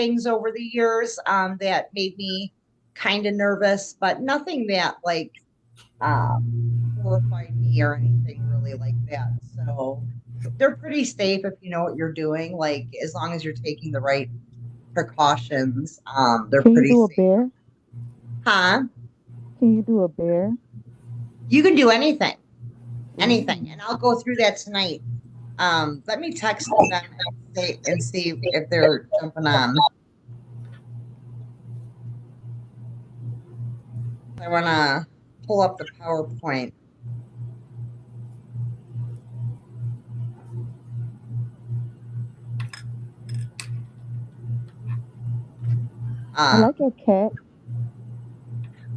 things over the years that made me kind of nervous, but nothing that like horrified me or anything really like that. So they're pretty safe if you know what you're doing. Like as long as you're taking the right precautions, they're Can you pretty do a safe. bear? Huh? Can you do a bear? You can do anything, anything, Ooh. and I'll go through that tonight. Let me text them and see if they're jumping on. I want to pull up the PowerPoint. I Uh, like your cat.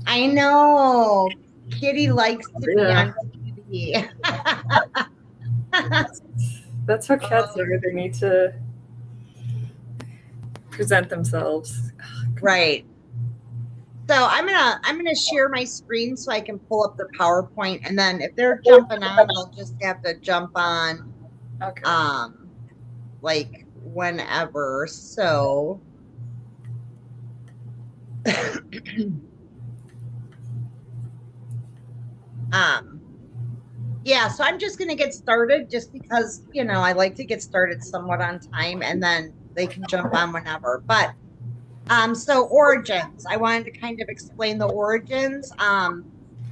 I know Kitty likes to be Yeah, on TV. that's how cats Um, are. They need to present themselves. right. So I'm gonna share my screen so I can pull up the PowerPoint, and then if they're jumping on, I'll just have to jump on Okay. um like whenever. So um yeah, so I'm just gonna get started just because, I like to get started somewhat on time and then they can jump on whenever. But so origins. I wanted to kind of explain the origins.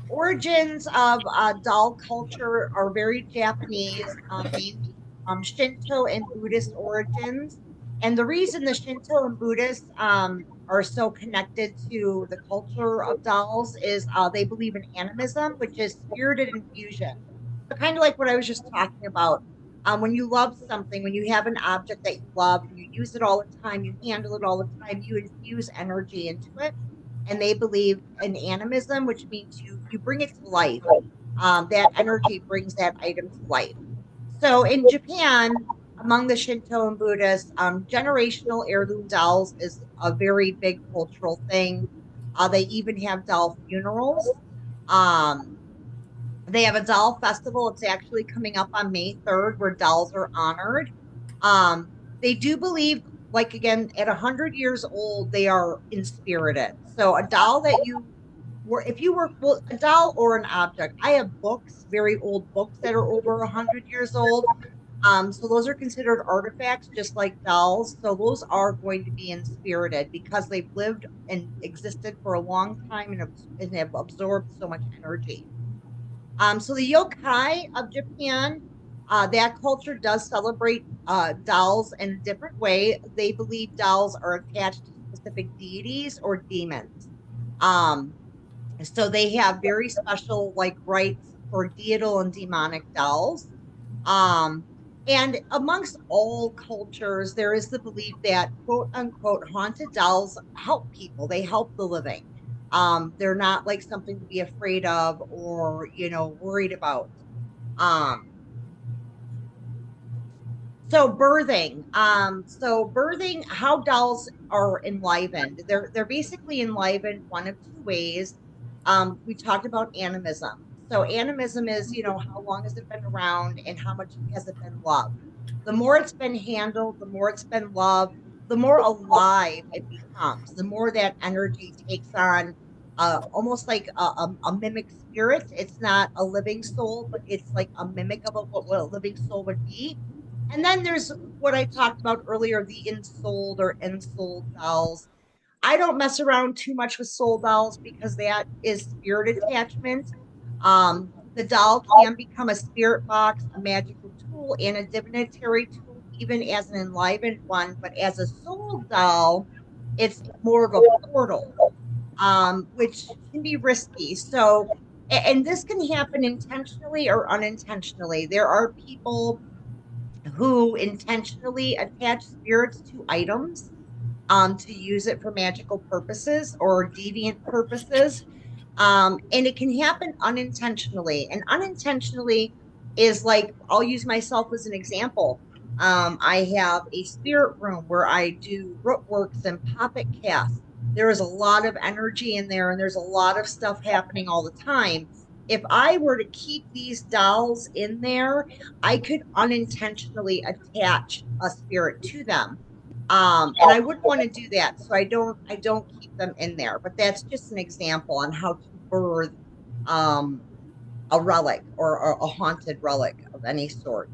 Origins of doll culture are very Japanese, mainly Shinto and Buddhist origins. And the reason the Shinto and Buddhists are so connected to the culture of dolls is they believe in animism, which is spirited infusion. So kind of like what I was just talking about. When you love something, when you have an object that you love and you use it all the time, you handle it all the time, you infuse energy into it, and they believe in animism, which means you bring it to life. That energy brings that item to life. So in Japan, among the Shinto and Buddhists, generational heirloom dolls is a very big cultural thing. They even have doll funerals. Um, they have a doll festival. It's actually coming up on May 3rd, where dolls are honored. Um, they do believe, like again, at 100 years old, they are inspirited. So a doll that you were, if you were, well, a doll or an object. I have books, very old books that are over 100 years old. So those are considered artifacts, just like dolls. So those are going to be inspirited because they've lived and existed for a long time and have absorbed so much energy. So the yokai of Japan, that culture does celebrate dolls in a different way. They believe dolls are attached to specific deities or demons. Um, so they have very special like rites for deical and demonic dolls. Um, and amongst all cultures, there is the belief that quote unquote haunted dolls help people. They help the living. They're not like something to be afraid of or, worried about. Um, so birthing, how dolls are enlivened. They're basically enlivened one of two ways. We talked about animism. So animism is, how long has it been around and how much has it been loved? The more it's been handled, the more it's been loved, the more alive it becomes, the more that energy takes on almost like a mimic spirit. It's not a living soul, but it's like a mimic of what a living soul would be. And then there's what I talked about earlier, the insold or ensouled dolls. I don't mess around too much with soul dolls because that is spirit attachment. The doll can become a spirit box, a magical tool, and a divinatory tool, even as an enlivened one. But as a soul doll, it's more of a portal, which can be risky. So, and this can happen intentionally or unintentionally. There are people who intentionally attach spirits to items to use it for magical purposes or deviant purposes. And it can happen unintentionally. And unintentionally is like, I'll use myself as an example. I have a spirit room where I do root works and poppet casts. There is a lot of energy in there, and there's a lot of stuff happening all the time. If I were to keep these dolls in there, I could unintentionally attach a spirit to them. And I wouldn't want to do that. So I don't keep them in there, but that's just an example on how to birth um, a relic or a haunted relic of any sort.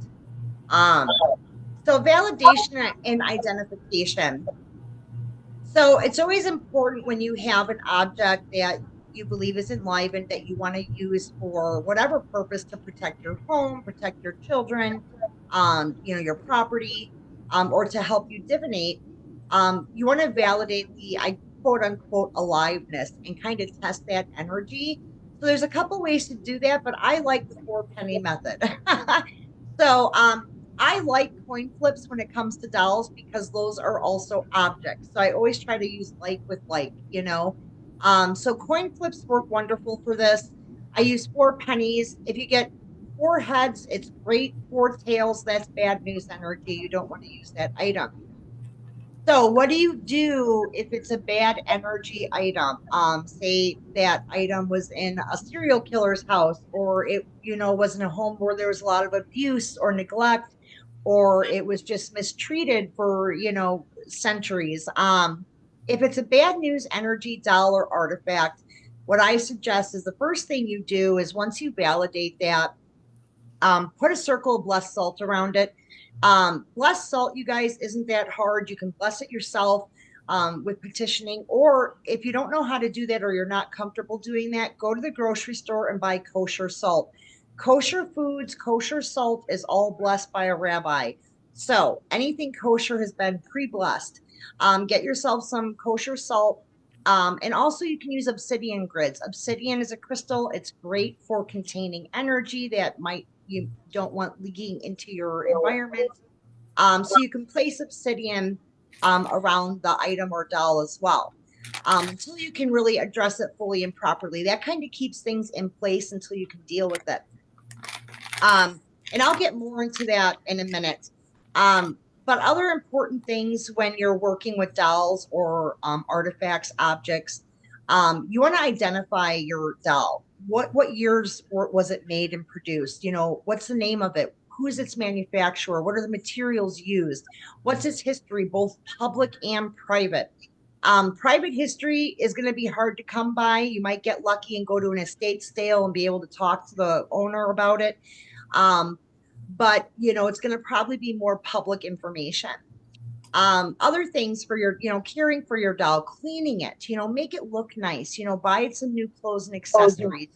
Um, so validation and identification. So it's always important when you have an object that you believe is enlivened that you want to use for whatever purpose to protect your home, protect your children, your property, or to help you divinate. You want to validate the I quote unquote aliveness and kind of test that energy. So there's a couple ways to do that, but I like the four penny method. So I like coin flips when it comes to dolls because those are also objects. So I always try to use like with like. So coin flips work wonderful for this. I use four pennies. If you get four heads, it's great. Four tails, that's bad news energy. You don't want to use that item. So what do you do if it's a bad energy item? Say that item was in a serial killer's house, or it was in a home where there was a lot of abuse or neglect, or it was just mistreated for centuries. If it's a bad news energy doll or artifact, what I suggest is the first thing you do is once you validate that, put a circle of blessed salt around it. Blessed salt, you guys, isn't that hard. You can bless it yourself with petitioning. Or if you don't know how to do that or you're not comfortable doing that, go to the grocery store and buy kosher salt. Kosher foods, kosher salt is all blessed by a rabbi. So anything kosher has been pre-blessed. Get yourself some kosher salt. And also you can use obsidian grids. Obsidian is a crystal. It's great for containing energy that you don't want leaking into your environment. So you can place obsidian around the item or doll as well. Until you can really address it fully and properly. That kind of keeps things in place until you can deal with it. And I'll get more into that in a minute. But other important things when you're working with dolls or artifacts, objects, you want to identify your doll. What years was it made and produced? What's the name of it? Who is its manufacturer? What are the materials used? What's its history, both public and private? Private history is going to be hard to come by. You might get lucky and go to an estate sale and be able to talk to the owner about it. But it's going to probably be more public information. Other things for caring for your doll, cleaning it, make it look nice, buy it some new clothes and accessories.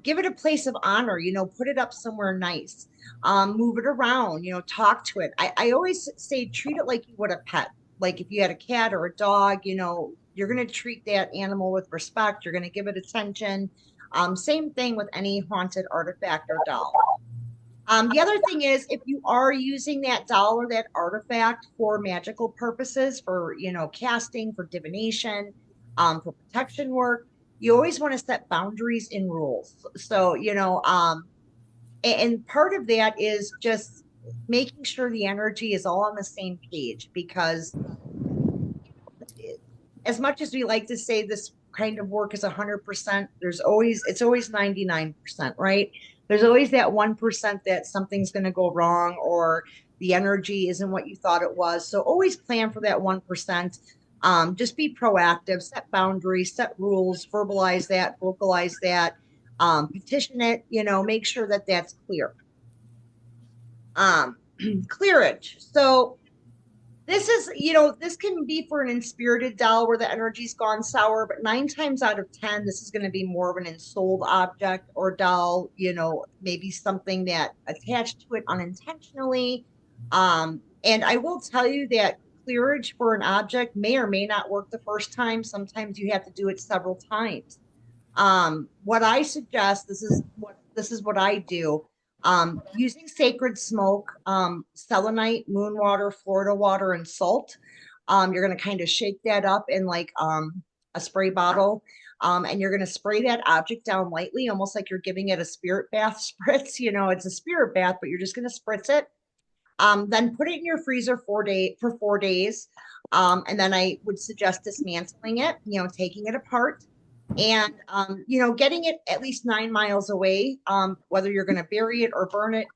Give it a place of honor, put it up somewhere nice. Move it around, talk to it. I always say treat it like you would a pet. Like if you had a cat or a dog, you're going to treat that animal with respect. You're going to give it attention. Same thing with any haunted artifact or doll. The other thing is, if you are using that doll or that artifact for magical purposes, for casting, for divination, for protection work, you always want to set boundaries and rules. So and part of that is just making sure the energy is all on the same page, because as much as we like to say this kind of work is 100%, it's always 99%, right? There's always that 1% that something's going to go wrong or the energy isn't what you thought it was. So always plan for that 1%. Just be proactive, set boundaries, set rules, verbalize that, vocalize that, petition it, make sure that that's clear. Clearage. So this can be for an inspirited doll where the energy's gone sour, but 9 times out of 10, this is going to be more of an ensouled object or doll, maybe something that attached to it unintentionally. And I will tell you that clearage for an object may or may not work the first time. Sometimes you have to do it several times. What I suggest, this is what I do. Using sacred smoke, selenite, moon water, Florida water, and salt. You're going to kind of shake that up in like a spray bottle. And you're going to spray that object down lightly, almost like you're giving it a spirit bath spritz. It's a spirit bath, but you're just going to spritz it. Then put it in your freezer for 4 days. And then I would suggest dismantling it, taking it apart. And, getting it at least 9 miles away, whether you're going to bury it or burn it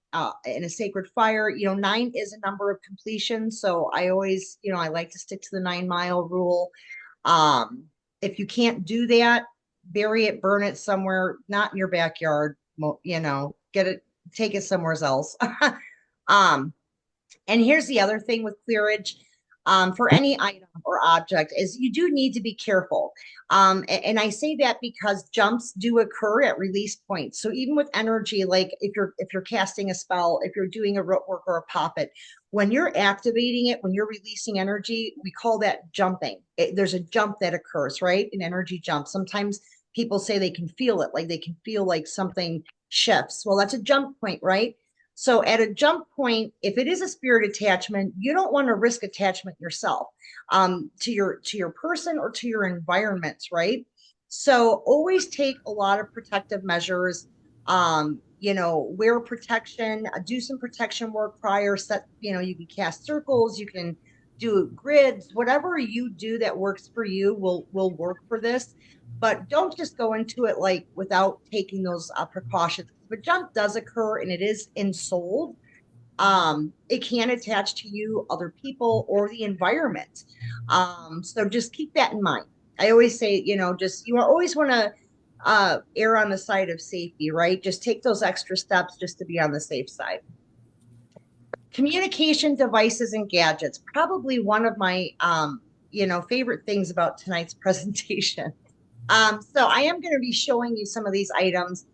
in a sacred fire, 9 is a number of completion. So I always, I like to stick to the 9 mile rule. Um, if you can't do that, bury it, burn it somewhere, not in your backyard, get it, take it somewhere else. um, and here's the other thing with clearage, for any item or object is you do need to be careful. And I say that because jumps do occur at release points. So even with energy, like if you're casting a spell, if you're doing a root work or a poppet, when you're activating it, when you're releasing energy, we call that jumping. There's a jump that occurs, right? An energy jump. Sometimes people say they can feel it, like they can feel like something shifts. Well, that's a jump point, right? So at a jump point, if it is a spirit attachment, you don't want to risk attachment yourself, to your person or to your environments, right? So always take a lot of protective measures. Wear protection, do some protection work prior. Set, you can cast circles, you can do grids, whatever you do that works for you will work for this. But don't just go into it like without taking those precautions. If a jump does occur and it is ensouled, it can attach to you, other people, or the environment. So just keep that in mind. I always say, just you always want to err on the side of safety, right? Just take those extra steps just to be on the safe side. Communication devices and gadgets, probably one of my favorite things about tonight's presentation. So I am going to be showing you some of these items.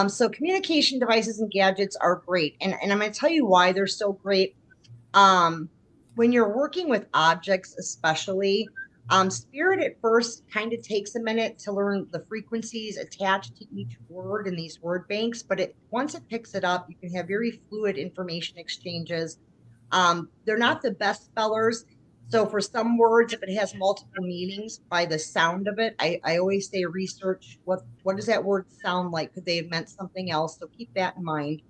So communication devices and gadgets are great. And I'm going to tell you why they're so great. Um, when you're working with objects, especially, spirit at first kind of takes a minute to learn the frequencies attached to each word in these word banks, but once it picks it up, you can have very fluid information exchanges. They're not the best spellers. So for some words, if it has multiple meanings by the sound of it, I always say research what does that word sound like? Could they have meant something else? So keep that in mind.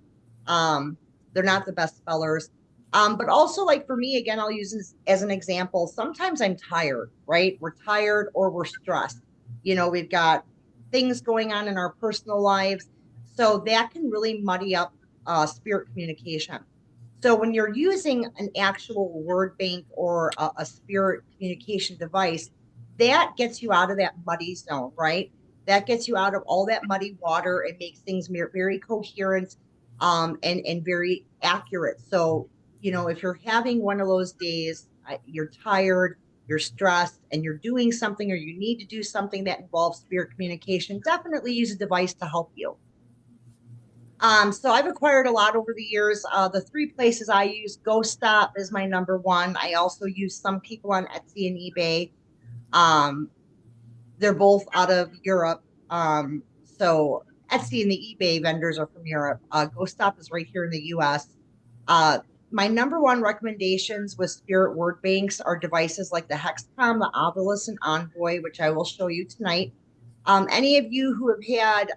Um, they're not the best spellers. But also, like for me, again, I'll use this as an example. Sometimes I'm tired, right? We're tired or we're stressed. We've got things going on in our personal lives. So that can really muddy up spirit communication. So when you're using an actual word bank or a spirit communication device, that gets you out of that muddy zone, right? That gets you out of all that muddy water. It makes things very coherent, and very accurate. So, if you're having one of those days, you're tired, you're stressed, and you're doing something or you need to do something that involves spirit communication, definitely use a device to help you. So I've acquired a lot over the years. The three places I use, Ghost Stop is my number one. I also use some people on Etsy and eBay. Um, they're both out of Europe. So Etsy and the eBay vendors are from Europe. Ghost Stop is right here in the US. Uh, my number one recommendations with spirit word banks are devices like the Hexcom, the Ovilus, and Envoy, which I will show you tonight. Any of you who have had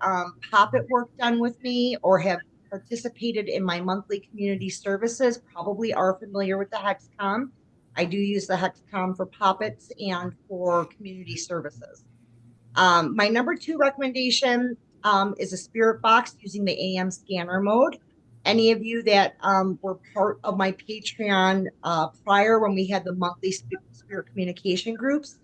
poppet work done with me or have participated in my monthly community services probably are familiar with the Hexcom. I do use the Hexcom for poppets and for community services. My number two recommendation is a spirit box using the AM scanner mode. Any of you that were part of my Patreon prior when we had the monthly spirit communication groups,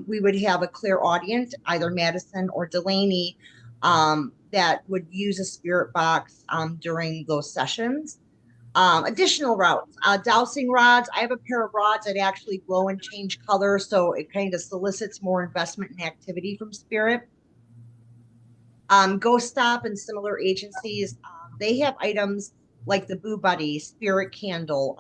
we would have a clairaudient, either Madison or Delaney, that would use a spirit box during those sessions. Additional routes, dowsing rods. I have a pair of rods that actually glow and change color, so it kind of solicits more investment and activity from spirit. Ghost Stop and similar agencies, they have items like the Boo Buddy, Spirit Candle,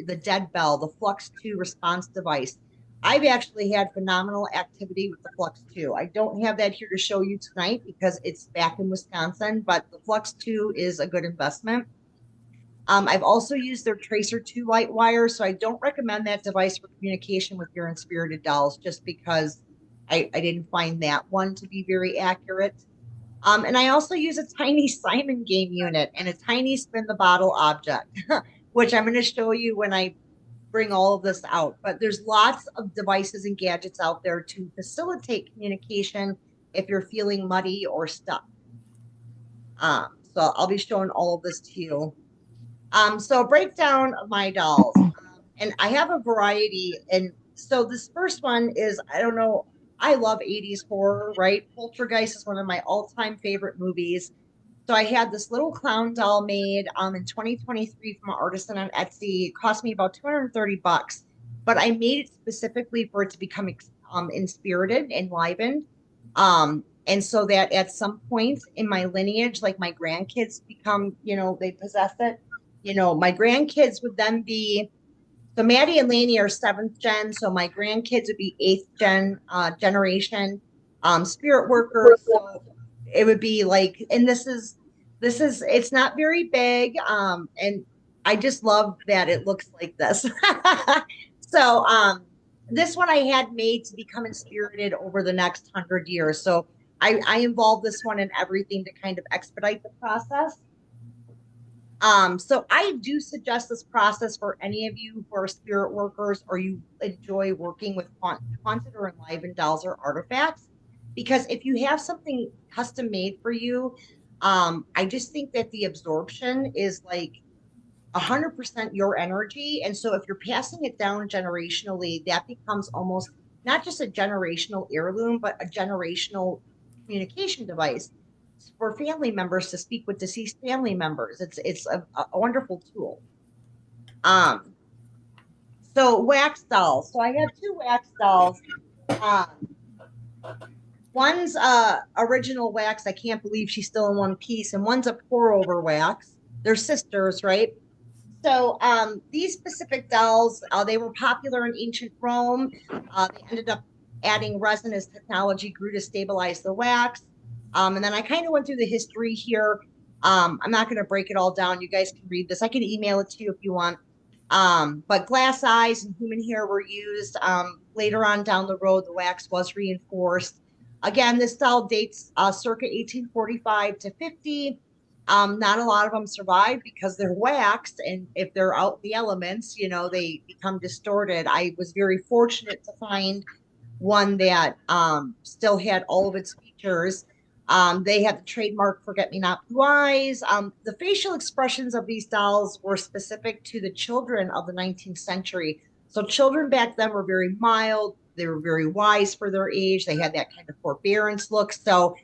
the Dead Bell, the Flux 2 response device. I've actually had phenomenal activity with the Flux 2. I don't have that here to show you tonight because it's back in Wisconsin, but the Flux 2 is a good investment. I've also used their Tracer 2 light wire, so I don't recommend that device for communication with your inspirited dolls just because I didn't find that one to be very accurate. And I also use a tiny Simon game unit and a tiny spin the bottle object, which I'm going to show you when I bring all of this out. But there's lots of devices and gadgets out there to facilitate communication if you're feeling muddy or stuck. So I'll be showing all of this to you. So a breakdown of my dolls. And I have a variety. And so this first one is, I don't know, I love 80s horror, right? Poltergeist is one of my all-time favorite movies. So I had this little clown doll made in 2023 from an artisan on Etsy. It cost me about 230 bucks, but I made it specifically for it to become inspirited, enlivened. And so that at some point in my lineage, like my grandkids become, they possess it. My grandkids would then be, so Maddie and Lainey are seventh gen, so my grandkids would be eighth generation spirit workers. So it would be like, and this is it's not very big, and I just love that it looks like this. So this one I had made to become inspirited over the next 100 years. So I involve this one in everything to kind of expedite the process. So I do suggest this process for any of you who are spirit workers or you enjoy working with haunted or enlivened dolls or artifacts. Because if you have something custom made for you, I just think that the absorption is like 100% your energy. And so if you're passing it down generationally, that becomes almost not just a generational heirloom, but a generational communication device for family members to speak with deceased family members. It's a wonderful tool. So wax dolls. So I have two wax dolls. Um, one's original wax. I can't believe she's still in one piece, and one's a pour over wax. They're sisters, right? So these specific dolls, they were popular in ancient Rome. They ended up adding resin as technology grew to stabilize the wax. And then I kind of went through the history here. I'm not going to break it all down. You guys can read this. I can email it to you if you want. But glass eyes and human hair were used. Later on down the road, the wax was reinforced. Again, this doll dates circa 1845 to 50. Not a lot of them survive because they're waxed, and if they're out in the elements, they become distorted. I was very fortunate to find one that still had all of its features. They had the trademark Forget Me Not Blue Eyes. The facial expressions of these dolls were specific to the children of the 19th century. So children back then were very mild. They were very wise for their age. They had that kind of forbearance look. So,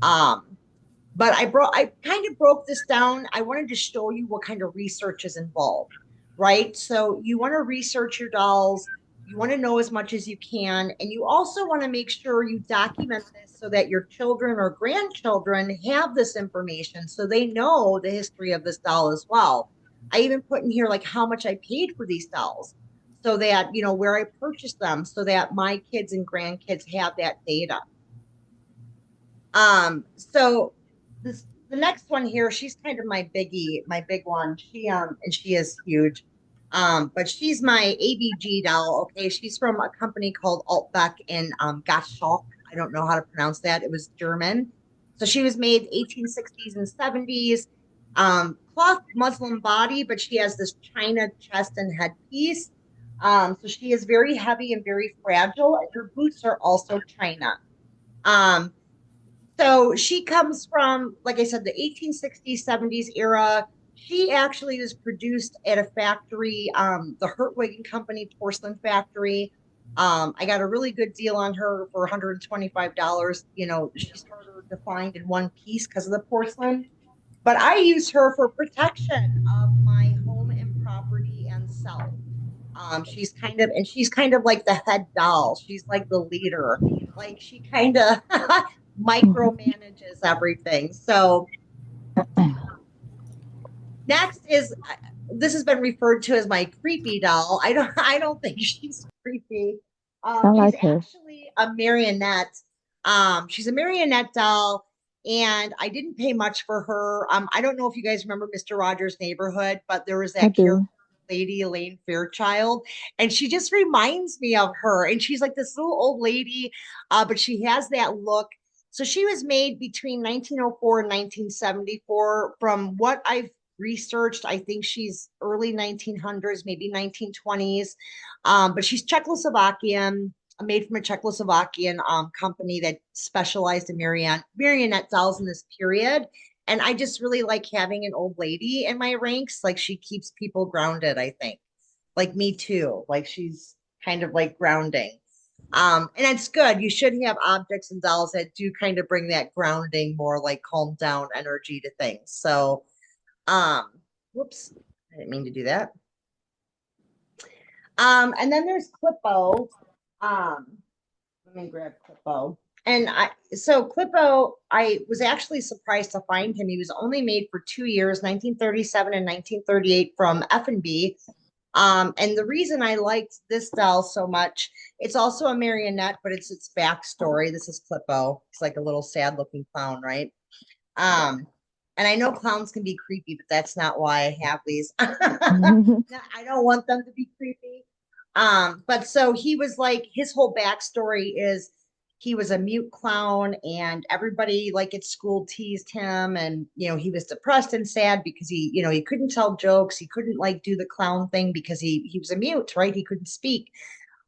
but I kind of broke this down. I wanted to show you what kind of research is involved, right? So you want to research your dolls. You want to know as much as you can. And you also want to make sure you document this so that your children or grandchildren have this information so they know the history of this doll as well. I even put in here like how much I paid for these dolls so that, where I purchased them so that my kids and grandkids have that data. So the next one here, she's kind of my biggie, my big one. And she is huge. But she's my ABG doll. Okay, she's from a company called Altbeck in Gottschalk. I don't know how to pronounce that. It was German. So she was made 1860s and 70s. Cloth Muslim body, but she has this china chest and headpiece. So she is very heavy and very fragile, and her boots are also china. So she comes from, like I said, the 1860s, 70s era. She actually was produced at a factory, the Hertwig and Company porcelain factory. I got a really good deal on her for $125. She's harder to find in one piece because of the porcelain. But I use her for protection of my home and property and self. She's kind of like the head doll. She's like the leader. Like she kind of micromanages everything. So next is this has been referred to as my creepy doll. I don't think she's creepy. I like She's her. actually a marionette. She's a marionette doll, and I didn't pay much for her. I don't know if you guys remember Mr. Rogers' Neighborhood, but there was I that character, do. Lady Elaine Fairchild, and she just reminds me of her. And she's like this little old lady, but she has that look. So she was made between 1904 and 1974. From what I've researched. I think she's early 1900s, maybe 1920s. But she's Czechoslovakian, made from a Czechoslovakian company that specialized in marionette dolls in this period. And I just really like having an old lady in my ranks. Like she keeps people grounded, I think. Like me too. Like she's kind of like grounding. And it's good. You should have objects and dolls that do kind of bring that grounding, more like calm down energy to things. So, um, whoops, I didn't mean to do that. And then there's Clippo. Um, Let me grab Clippo. And Clippo, I was actually surprised to find him. He was only made for 2 years, 1937 and 1938 from F&B. And the reason I liked this doll so much, it's also a marionette, but it's its backstory. This is Clippo. It's like a little sad looking clown, right? Um, and I know clowns can be creepy, but that's not why I have these. I don't want them to be creepy. But so he was like, his whole backstory is he was a mute clown and everybody like at school teased him, and he was depressed and sad because he couldn't tell jokes, he couldn't like do the clown thing because he was a mute, right? He couldn't speak.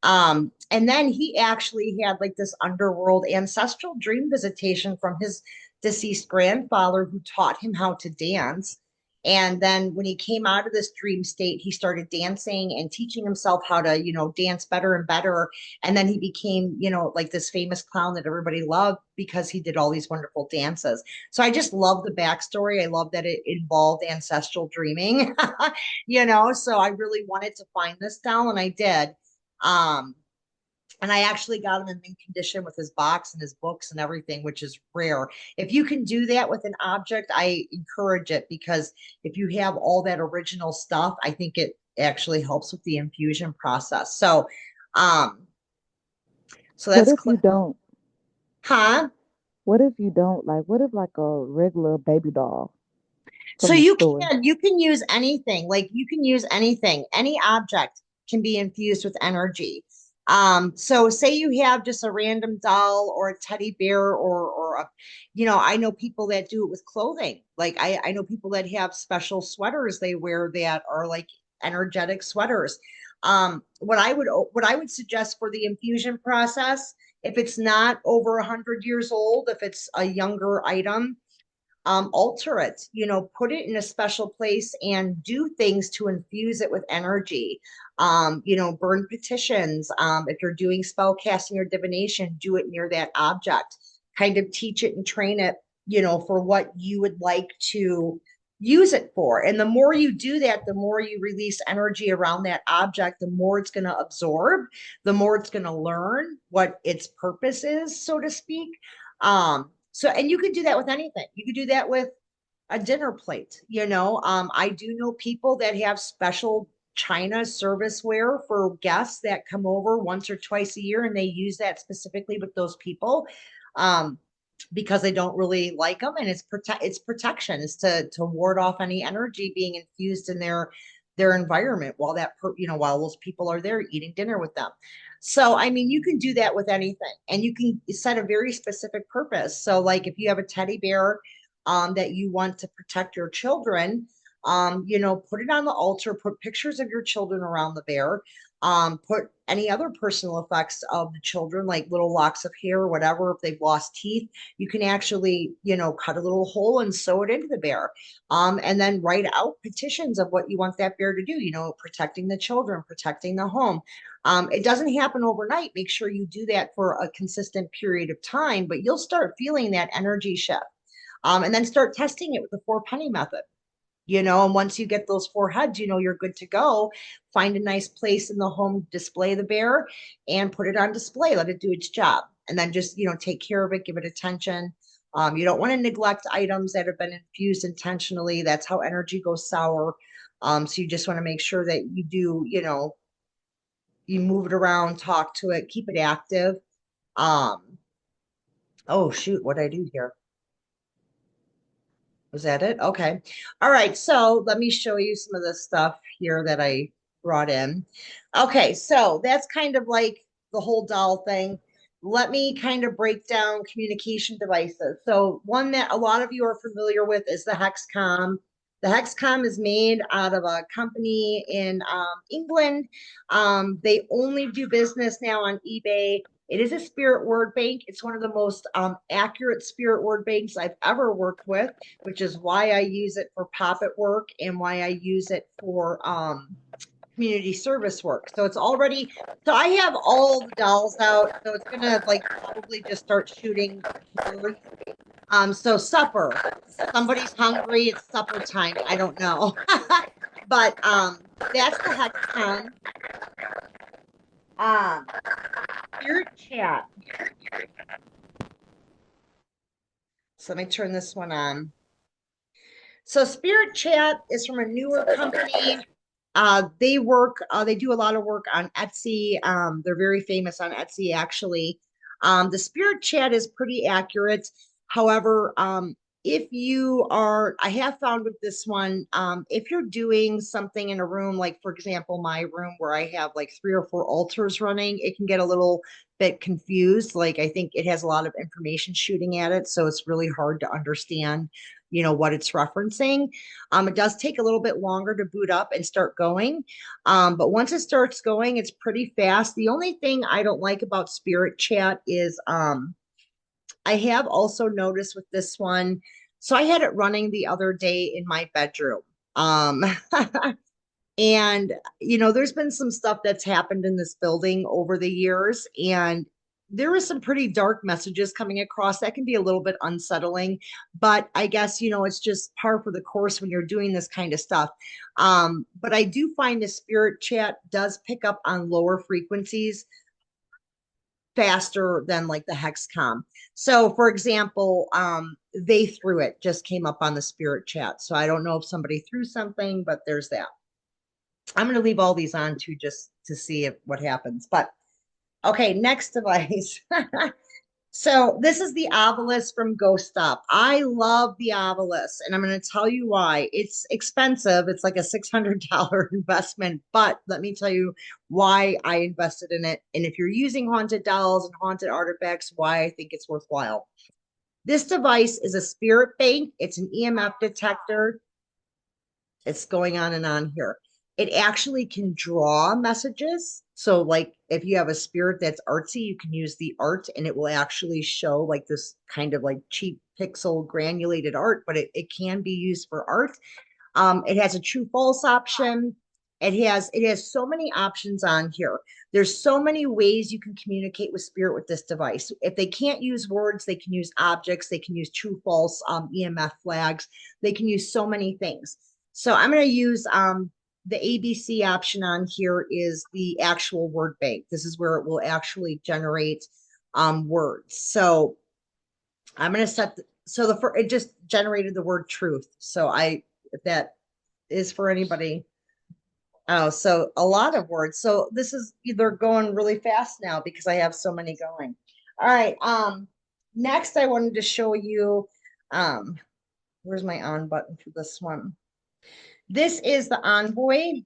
And then he actually had like this underworld ancestral dream visitation from his deceased grandfather who taught him how to dance. And then when he came out of this dream state, he started dancing and teaching himself how to, dance better and better. And then he became, like this famous clown that everybody loved because he did all these wonderful dances. So I just love the backstory. I love that it involved ancestral dreaming, so I really wanted to find this doll and I did. Um, and I actually got him in mint condition with his box and his books and everything, which is rare. If you can do that with an object, I encourage it because if you have all that original stuff, I think it actually helps with the infusion process. Um, so What that's if you don't? huh? What if you don't like? What if like a regular baby doll So from the store? you can use anything. Like you can use anything. Any object can be infused with energy. So say you have just a random doll or a teddy bear or I know people that do it with clothing. Like I know people that have special sweaters they wear that are like energetic sweaters. What I would suggest for the infusion process, if it's not over 100 years old, if it's a younger item, alter it, put it in a special place and do things to infuse it with energy. Burn petitions. If you're doing spell casting or divination, do it near that object. Kind of teach it and train it, for what you would like to use it for. And the more you do that, the more you release energy around that object, the more it's going to absorb, the more it's going to learn what its purpose is, so to speak. And you could do that with anything. You could do that with a dinner plate, I do know people that have special China serviceware for guests that come over once or twice a year, and they use that specifically with those people. Because they don't really like them, and it's protection, is to ward off any energy being infused in their environment while while those people are there eating dinner with them. So I mean, you can do that with anything, and you can set a very specific purpose. So like if you have a teddy bear that you want to protect your children, put it on the altar, put pictures of your children around the bear, put any other personal effects of the children, like little locks of hair or whatever. If they've lost teeth, you can actually, cut a little hole and sew it into the bear. And then write out petitions of what you want that bear to do, protecting the children, protecting the home. It doesn't happen overnight. Make sure you do that for a consistent period of time, but you'll start feeling that energy shift. And then start testing it with the 4 penny method. And once you get those 4 heads, you're good to go. Find a nice place in the home, display the bear and put it on display. Let it do its job. And then just, take care of it, give it attention. You don't want to neglect items that have been infused intentionally. That's how energy goes sour. So you just want to make sure that you do, you move it around, talk to it, keep it active. Oh, shoot, what did I do here? Was that it? Okay. All right. So let me show you some of the stuff here that I brought in. Okay. So that's kind of like the whole doll thing. Let me kind of break down communication devices. So one that a lot of you are familiar with is the Hexcom. The Hexcom is made out of a company in England. They only do business now on eBay. It is a spirit word bank. It's one of the most accurate spirit word banks I've ever worked with, which is why I use it for pop-it work and why I use it for community service work. So it's already, so I have all the dolls out. So it's gonna like probably just start shooting words. So supper. Somebody's hungry. It's supper time. I don't know. But that's the hexagon. Um, Spirit chat. So let me turn this one on. So Spirit Chat is from a newer company. They do a lot of work on Etsy. They're very famous on Etsy, actually. The Spirit Chat is pretty accurate. However, if you are, I have found with this one, if you're doing something in a room, like for example, my room where I have like 3 or 4 altars running, it can get a little bit confused. Like I think it has a lot of information shooting at it, so it's really hard to understand, what it's referencing. It does take a little bit longer to boot up and start going. But once it starts going, it's pretty fast. The only thing I don't like about Spirit Chat is I have also noticed with this one, so I had it running the other day in my bedroom. Um, and, there's been some stuff that's happened in this building over the years, and there is some pretty dark messages coming across that can be a little bit unsettling. But I guess, it's just par for the course when you're doing this kind of stuff. But I do find the spirit chat does pick up on lower frequencies faster than like the hexcom. So for example, they threw it just came up on the spirit chat. So I don't know if somebody threw something, but there's that. I'm going to leave all these on too, just to see what happens. But okay, next device. So this is the obelisk from Ghost Stop. I love the obelisk, and I'm going to tell you why. It's expensive. It's like a $600 investment, but let me tell you why I invested in it. And if you're using haunted dolls and haunted artifacts, why I think it's worthwhile. This device is a spirit bank. It's an EMF detector. It's going on and on here. It actually can draw messages. So, like, if you have a spirit that's artsy, you can use the art and it will actually show like this kind of like cheap pixel granulated art, but it can be used for art. It has a true false option. It has so many options on here. There's so many ways you can communicate with spirit with this device. If they can't use words, they can use objects, they can use true false EMF flags, they can use so many things. So I'm going to use the ABC option on here is the actual word bank. This is where it will actually generate words. So I'm going to set it just generated the word truth. So if that is for anybody. Oh, so a lot of words. So this is either going really fast now because I have so many going. All right. Next I wanted to show you where's my on button for this one? This is the Envoy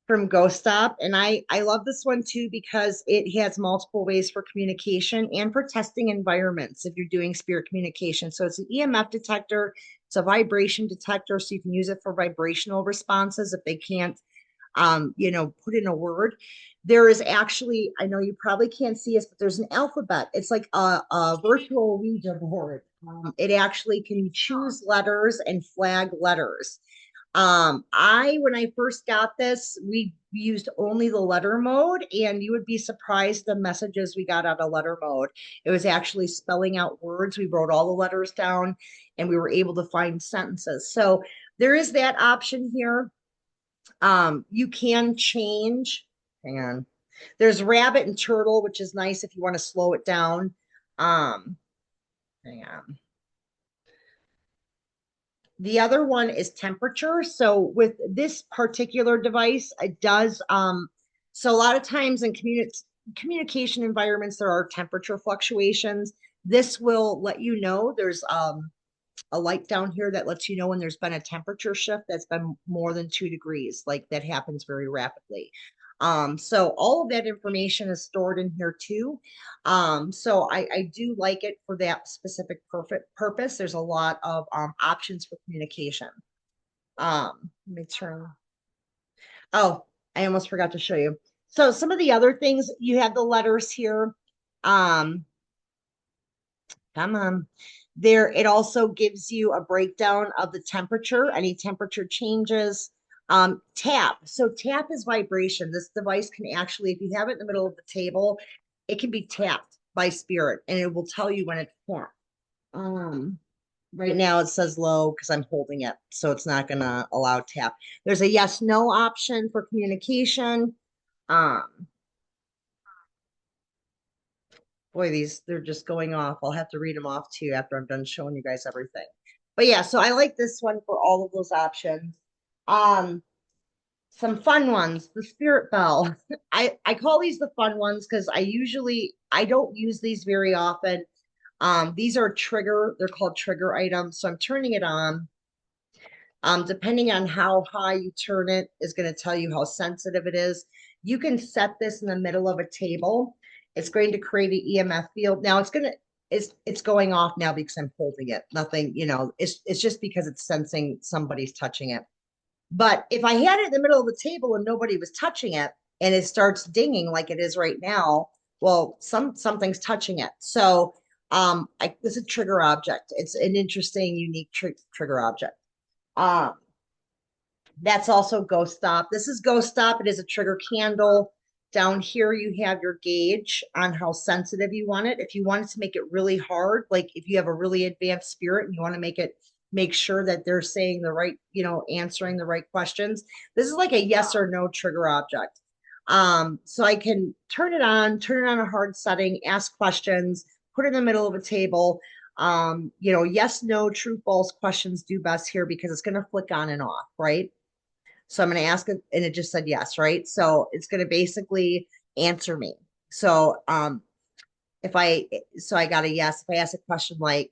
from Ghost Stop. And I love this one too because it has multiple ways for communication and for testing environments if you're doing spirit communication. So it's an EMF detector, it's a vibration detector, so you can use it for vibrational responses if they can't put in a word. There is actually, I know you probably can't see us, but there's an alphabet. It's like a virtual Ouija board. It actually can choose letters and flag letters. When I first got this, we used only the letter mode, and you would be surprised the messages we got out of letter mode. It was actually spelling out words. We wrote all the letters down and we were able to find sentences. So there is that option here. You can change, hang on. There's rabbit and turtle, which is nice if you want to slow it down. Hang on. The other one is temperature. So with this particular device, it does, so a lot of times in communication environments, there are temperature fluctuations. This will let you know there's a light down here that lets you know when there's been a temperature shift that's been more than 2 degrees, like that happens very rapidly. So all of that information is stored in here too. So I do like it for that specific perfect purpose. There's a lot of options for communication. Let me turn. Oh, I almost forgot to show you. So some of the other things, you have the letters here. Um, Come on. There, it also gives you a breakdown of the temperature, any temperature changes. Tap. So tap is vibration. This device can actually, if you have it in the middle of the table, it can be tapped by spirit and it will tell you when it's formed. Um, right now it says low because I'm holding it, so it's not gonna allow tap. There's a yes, no option for communication. Um, Boy, these they're just going off. I'll have to read them off to you after I'm done showing you guys everything. But yeah, so I like this one for all of those options. Um, some fun ones, the spirit bell. I call these the fun ones because I don't use these very often. These are they're called trigger items. So I'm turning it on. Depending on how high you turn it is going to tell you how sensitive it is. You can set this in the middle of a table. It's going to create an EMF field. Now it's going off now because I'm holding it. Nothing, it's just because it's sensing somebody's touching it. But if I had it in the middle of the table and nobody was touching it and it starts dinging like it is right now, well, something's touching it. So this is a trigger object. It's an interesting, unique trigger object. Um, that's also Ghost Stop. This is Ghost Stop. It is a trigger candle. Down here, you have your gauge on how sensitive you want it. If you wanted to make it really hard, like if you have a really advanced spirit and you want to make sure that they're saying the right, answering the right questions. This is like a yes or no trigger object. So I can turn it on a hard setting, ask questions, put it in the middle of a table. Yes, no, true, false questions do best here because it's going to flick on and off, right? So I'm going to ask it, and it just said yes, right? So it's going to basically answer me. So if I so I got a yes. If I ask a question like,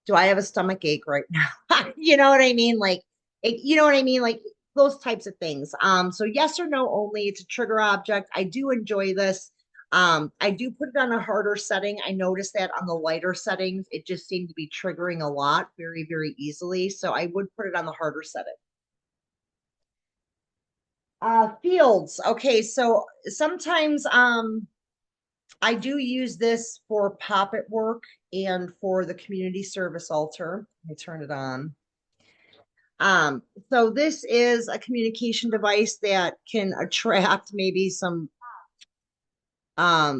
"Do I have a stomach ache right now?" You know what I mean? Like, you know what I mean? Like those types of things. So yes or no only. It's a trigger object. I do enjoy this. I do put it on a harder setting. I noticed that on the lighter settings, it just seemed to be triggering a lot very, very easily. So I would put it on the harder setting. Fields. Okay, so sometimes I do use this for poppet work and for the community service altar. Let me turn it on. So this is a communication device that can attract maybe some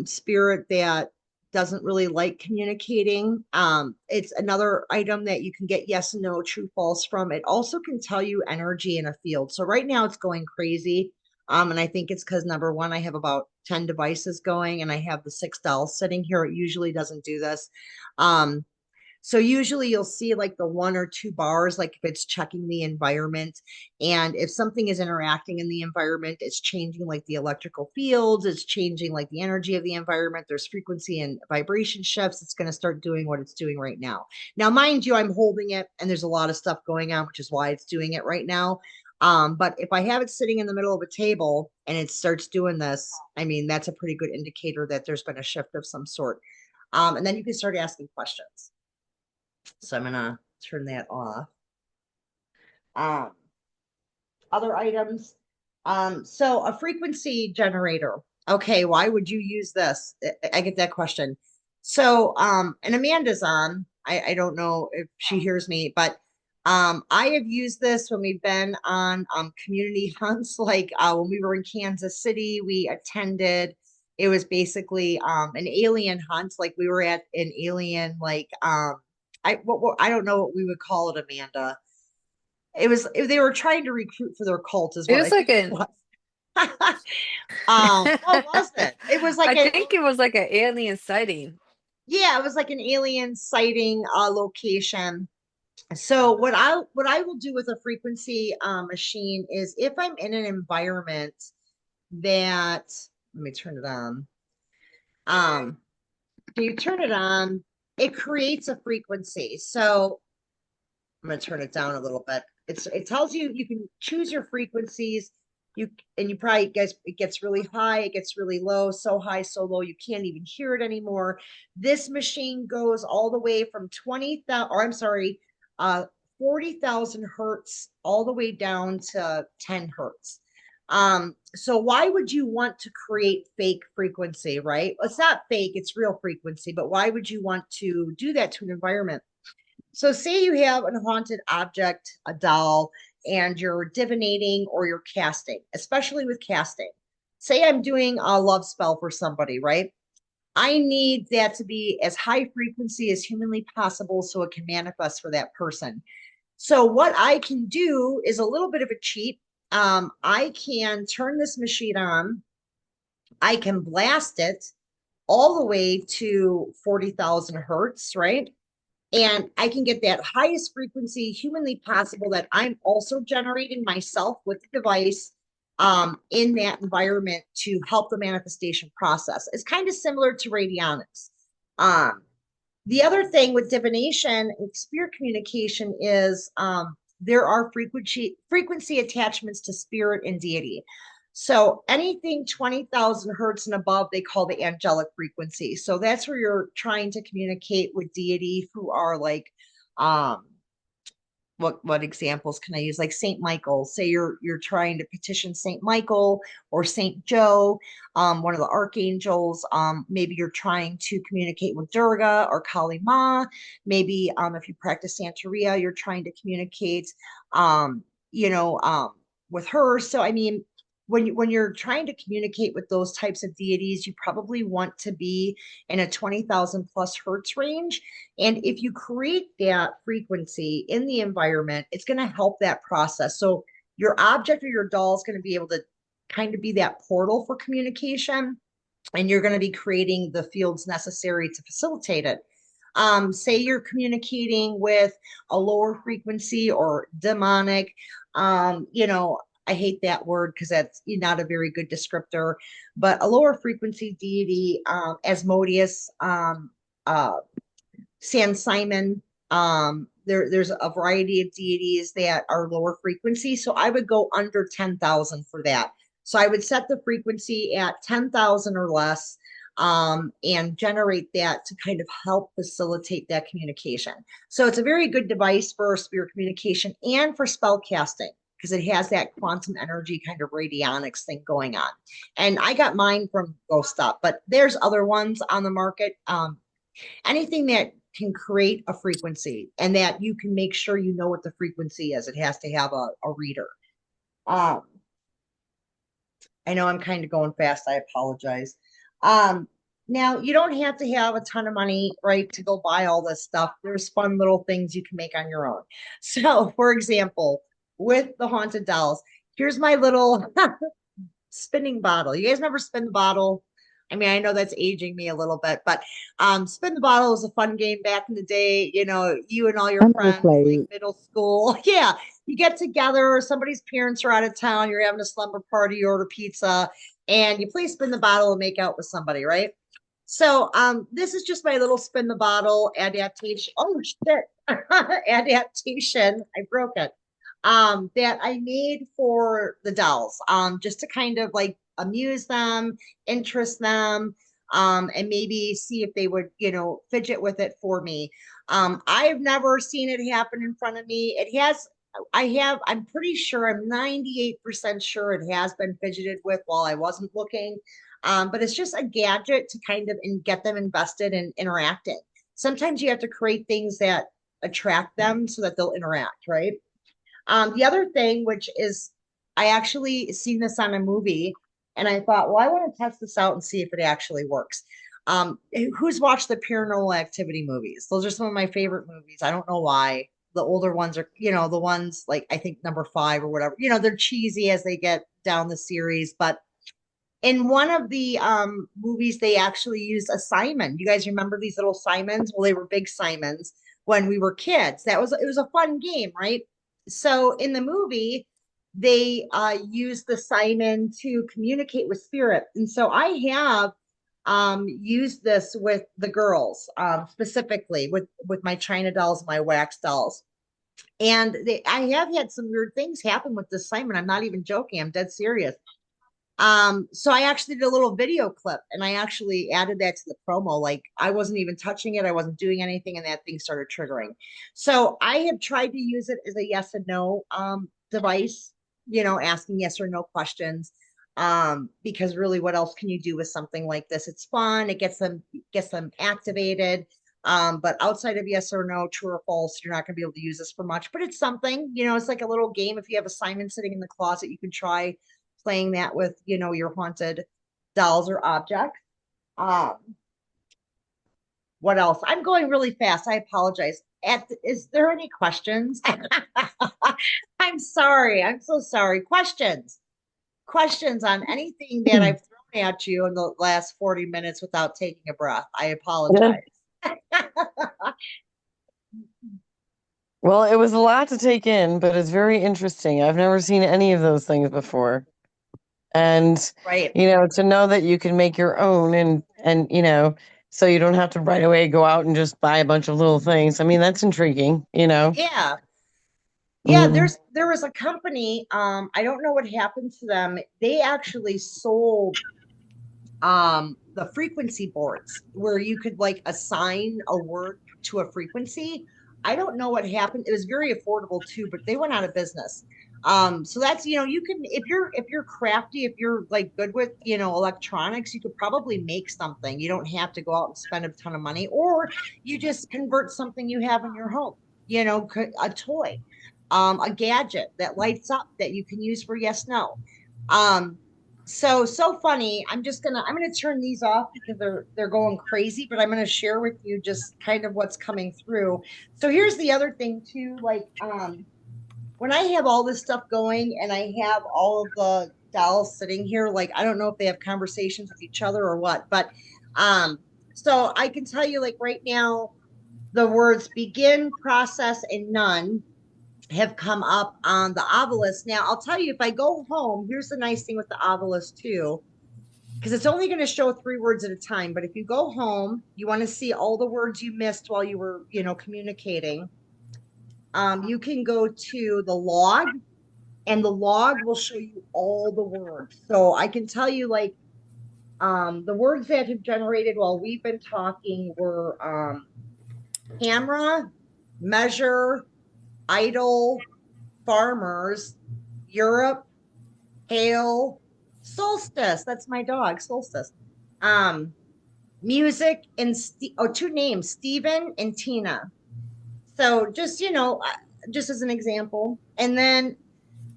spirit that doesn't really like communicating. It's another item that you can get yes and no, true, false from. It also can tell you energy in a field. So right now it's going crazy. And I think it's because number one, I have about 10 devices going and I have the 6 dolls sitting here. It usually doesn't do this. So usually you'll see like the 1 or 2 bars, like if it's checking the environment and if something is interacting in the environment, it's changing like the electrical fields, it's changing like the energy of the environment. There's frequency and vibration shifts. It's going to start doing what it's doing right now. Now, mind you, I'm holding it and there's a lot of stuff going on, which is why it's doing it right now. But if I have it sitting in the middle of a table and it starts doing this, I mean, that's a pretty good indicator that there's been a shift of some sort. And then you can start asking questions. So I'm gonna turn that off. Um, Other items. So a frequency generator. Okay, why would you use this? I get that question. So, and Amanda's on. I don't know if she hears me, but I have used this when we've been on community hunts, like when we were in Kansas City, we attended. It was basically an alien hunt, like we were at an alien, like I don't know what we would call it, Amanda. They were trying to recruit for their cult, is It what I was like think it an was. What was it? It was like I a think it was like an alien sighting. yeah, it was like an alien sighting location. So what I will do with a frequency machine is if I'm in an environment that let me turn it on. Um, so you turn it on, it creates a frequency. So I'm going to turn it down a little bit. It tells you you can choose your frequencies. You and you probably guys, it gets really high, it gets really low, so high, so low, you can't even hear it anymore. This machine goes all the way from 20,000, or I'm sorry, 40,000 hertz all the way down to 10 hertz. So why would you want to create fake frequency, right? It's not fake, it's real frequency, but why would you want to do that to an environment? So say you have a haunted object, a doll, and you're divinating or you're casting, especially with casting. Say I'm doing a love spell for somebody, right? I need that to be as high frequency as humanly possible so it can manifest for that person. So what I can do is a little bit of a cheat. I can turn this machine on. I can blast it all the way to 40,000 hertz, right? And I can get that highest frequency humanly possible that I'm also generating myself with the device in that environment to help the manifestation process. It's kind of similar to radionics. Um, the other thing with divination and spirit communication is there are frequency attachments to spirit and deity. So anything 20,000 hertz and above, they call the angelic frequency. So that's where you're trying to communicate with deity who are like um, what examples can I use? Like Saint Michael. Say you're trying to petition Saint Michael or Saint Joe, one of the archangels. Maybe you're trying to communicate with Durga or Kali Ma. Maybe if you practice Santeria, you're trying to communicate, um, you know, um, with her. So I mean, when you're trying to communicate with those types of deities, you probably want to be in a 20,000 plus hertz range. And if you create that frequency in the environment, it's going to help that process. So your object or your doll is going to be able to kind of be that portal for communication, and you're going to be creating the fields necessary to facilitate it. Say you're communicating with a lower frequency or demonic, I hate that word because that's not a very good descriptor, but a lower frequency deity, Asmodeus, uh, San Simon. There's a variety of deities that are lower frequency. So I would go under 10,000 for that. So I would set the frequency at 10,000 or less, and generate that to kind of help facilitate that communication. So it's a very good device for spirit communication and for spell casting because it has that quantum energy kind of radionics thing going on. And I got mine from Ghost Up, but there's other ones on the market. Anything that can create a frequency and that you can make sure you know what the frequency is. It has to have a reader. Um, I know I'm kind of going fast. I apologize. Um, Now you don't have to have a ton of money, right, to go buy all this stuff. There's fun little things you can make on your own. So, for example, with the haunted dolls, here's my little spinning bottle. You guys remember Spin the Bottle? I mean, I know that's aging me a little bit, but Spin the Bottle was a fun game back in the day. You know, you and all I your never friends, like played. middle school. Yeah, you get together, somebody's parents are out of town, you're having a slumber party, you order pizza, and you play Spin the Bottle and make out with somebody, right? So this is just my little Spin the Bottle adaptation. Oh shit. Adaptation. I broke it. That I made for the dolls. Just to kind of like amuse them, interest them, and maybe see if they would, fidget with it for me. I've never seen it happen in front of me. I'm pretty sure, I'm 98% sure it has been fidgeted with while I wasn't looking. But it's just a gadget to kind of get them invested in interacting. Sometimes you have to create things that attract them so that they'll interact, right? The other thing, which is, I actually seen this on a movie, and I thought, well, I want to test this out and see if it actually works. Who's watched the Paranormal Activity movies? Those are some of my favorite movies. I don't know why. The older ones are, the ones like I think number five or whatever. They're cheesy as they get down the series, but in one of the movies, they actually used a Simon. You guys remember these little Simons? Well, they were big Simons when we were kids. It was a fun game, right? So in the movie, they used the Simon to communicate with spirit, and so I have used this with the girls, specifically with my China dolls, my wax dolls. And I have had some weird things happen with this assignment. I'm not even joking. I'm dead serious. So I actually did a little video clip and I actually added that to the promo. Like I wasn't even touching it, I wasn't doing anything, and that thing started triggering. So I have tried to use it as a yes and no device, asking yes or no questions. Because really what else can you do with something like this? It's fun, it gets them activated. But outside of yes or no, true or false, you're not gonna be able to use this for much. But it's something, it's like a little game. If you have a Simon sitting in the closet, you can try playing that with, your haunted dolls or objects. Um, what else? I'm going really fast. I apologize. Is there any questions? I'm sorry. I'm so sorry. Questions. Questions on anything that I've thrown at you in the last 40 minutes without taking a breath. I apologize. Well, it was a lot to take in, but it's very interesting. I've never seen any of those things before. And Right. to know that you can make your own and so you don't have to right away go out and just buy a bunch of little things. I mean, that's intriguing. Yeah. Yeah, Mm. there was a company, I don't know what happened to them. They actually sold the frequency boards where you could like assign a word to a frequency. I don't know what happened. It was very affordable too, but they went out of business. So that's, you can, if you're crafty, if you're like good with, electronics, you could probably make something. You don't have to go out and spend a ton of money, or you just convert something you have in your home, a toy, a gadget that lights up that you can use for yes no. So funny. I'm gonna turn these off because they're going crazy, but I'm gonna share with you just kind of what's coming through. So here's the other thing too, like when I have all this stuff going and I have all of the dolls sitting here, like I don't know if they have conversations with each other or what, but um so I can tell you like right now the words begin, process, and none have come up on the obelisk. Now, I'll tell you, if I go home, here's the nice thing with the obelisk too, because it's only going to show 3 words at a time. But if you go home, you want to see all the words you missed while you were, communicating. You can go to the log, and the log will show you all the words. So I can tell you, like, the words that have generated while we've been talking were camera, measure, idle, farmers, Europe, hail, solstice. That's my dog, solstice. Um, music and 2 names, Stephen and Tina. So just as an example. And then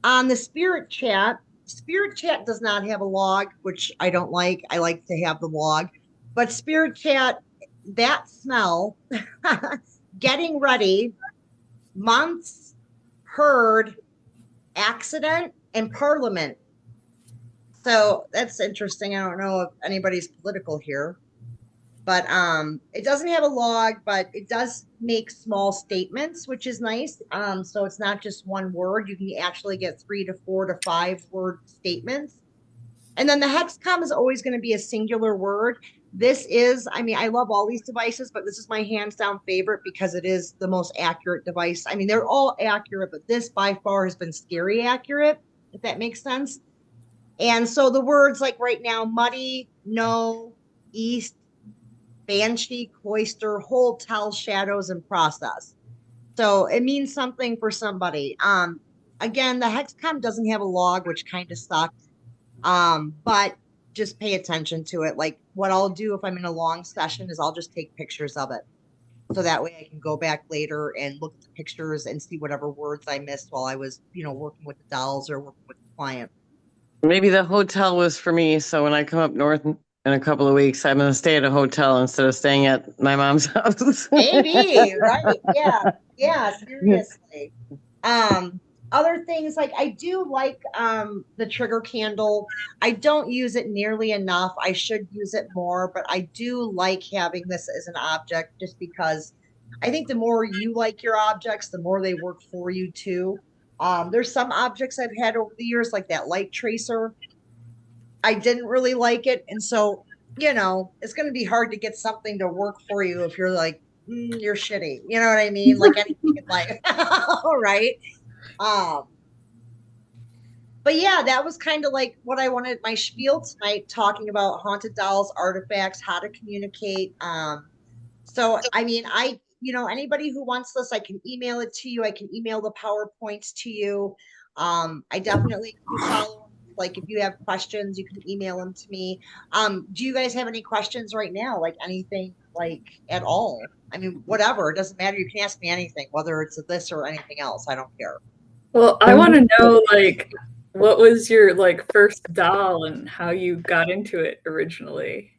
on the spirit chat does not have a log, which I don't like. I like to have the log, but spirit chat, that smell, getting ready, months, heard, accident, and parliament. So that's interesting. I don't know if anybody's political here, but it doesn't have a log, but it does make small statements, which is nice. So it's not just one word. You can actually get 3 to 4 to 5 word statements. And then the hexcom is always going to be a singular word. This is, I mean, I love all these devices, but this is my hands down favorite because it is the most accurate device. I mean, they're all accurate, but this by far has been scary accurate, if that makes sense. And so the words like right now, muddy, no, east, banshee, cloister, hotel, shadows, and process. So it means something for somebody. Again, the hexcom doesn't have a log, which kind of sucks. But just pay attention to it. Like what I'll do if I'm in a long session is I'll just take pictures of it. So that way I can go back later and look at the pictures and see whatever words I missed while I was, working with the dolls or working with the client. Maybe the hotel was for me. So when I come up north in a couple of weeks, I'm going to stay at a hotel instead of staying at my mom's house. Maybe, right? Yeah, yeah, seriously. Um, Other things like I do like the trigger candle. I don't use it nearly enough. I should use it more, but I do like having this as an object just because I think the more you like your objects, the more they work for you too. There's some objects I've had over the years, like that light tracer. I didn't really like it. And so, it's going to be hard to get something to work for you if you're like, you're shitty. You know what I mean? Like anything in life. Right. Um, but yeah, that was kind of like what I wanted my spiel tonight, talking about haunted dolls, artifacts, how to communicate. So I mean, anybody who wants this, I can email it to you. I can email the PowerPoints to you. I definitely do follow. Like if you have questions, you can email them to me. Do you guys have any questions right now? Like anything like at all? I mean, whatever. It doesn't matter. You can ask me anything, whether it's this or anything else. I don't care. Well, I want to know, like, what was your like first doll and how you got into it originally?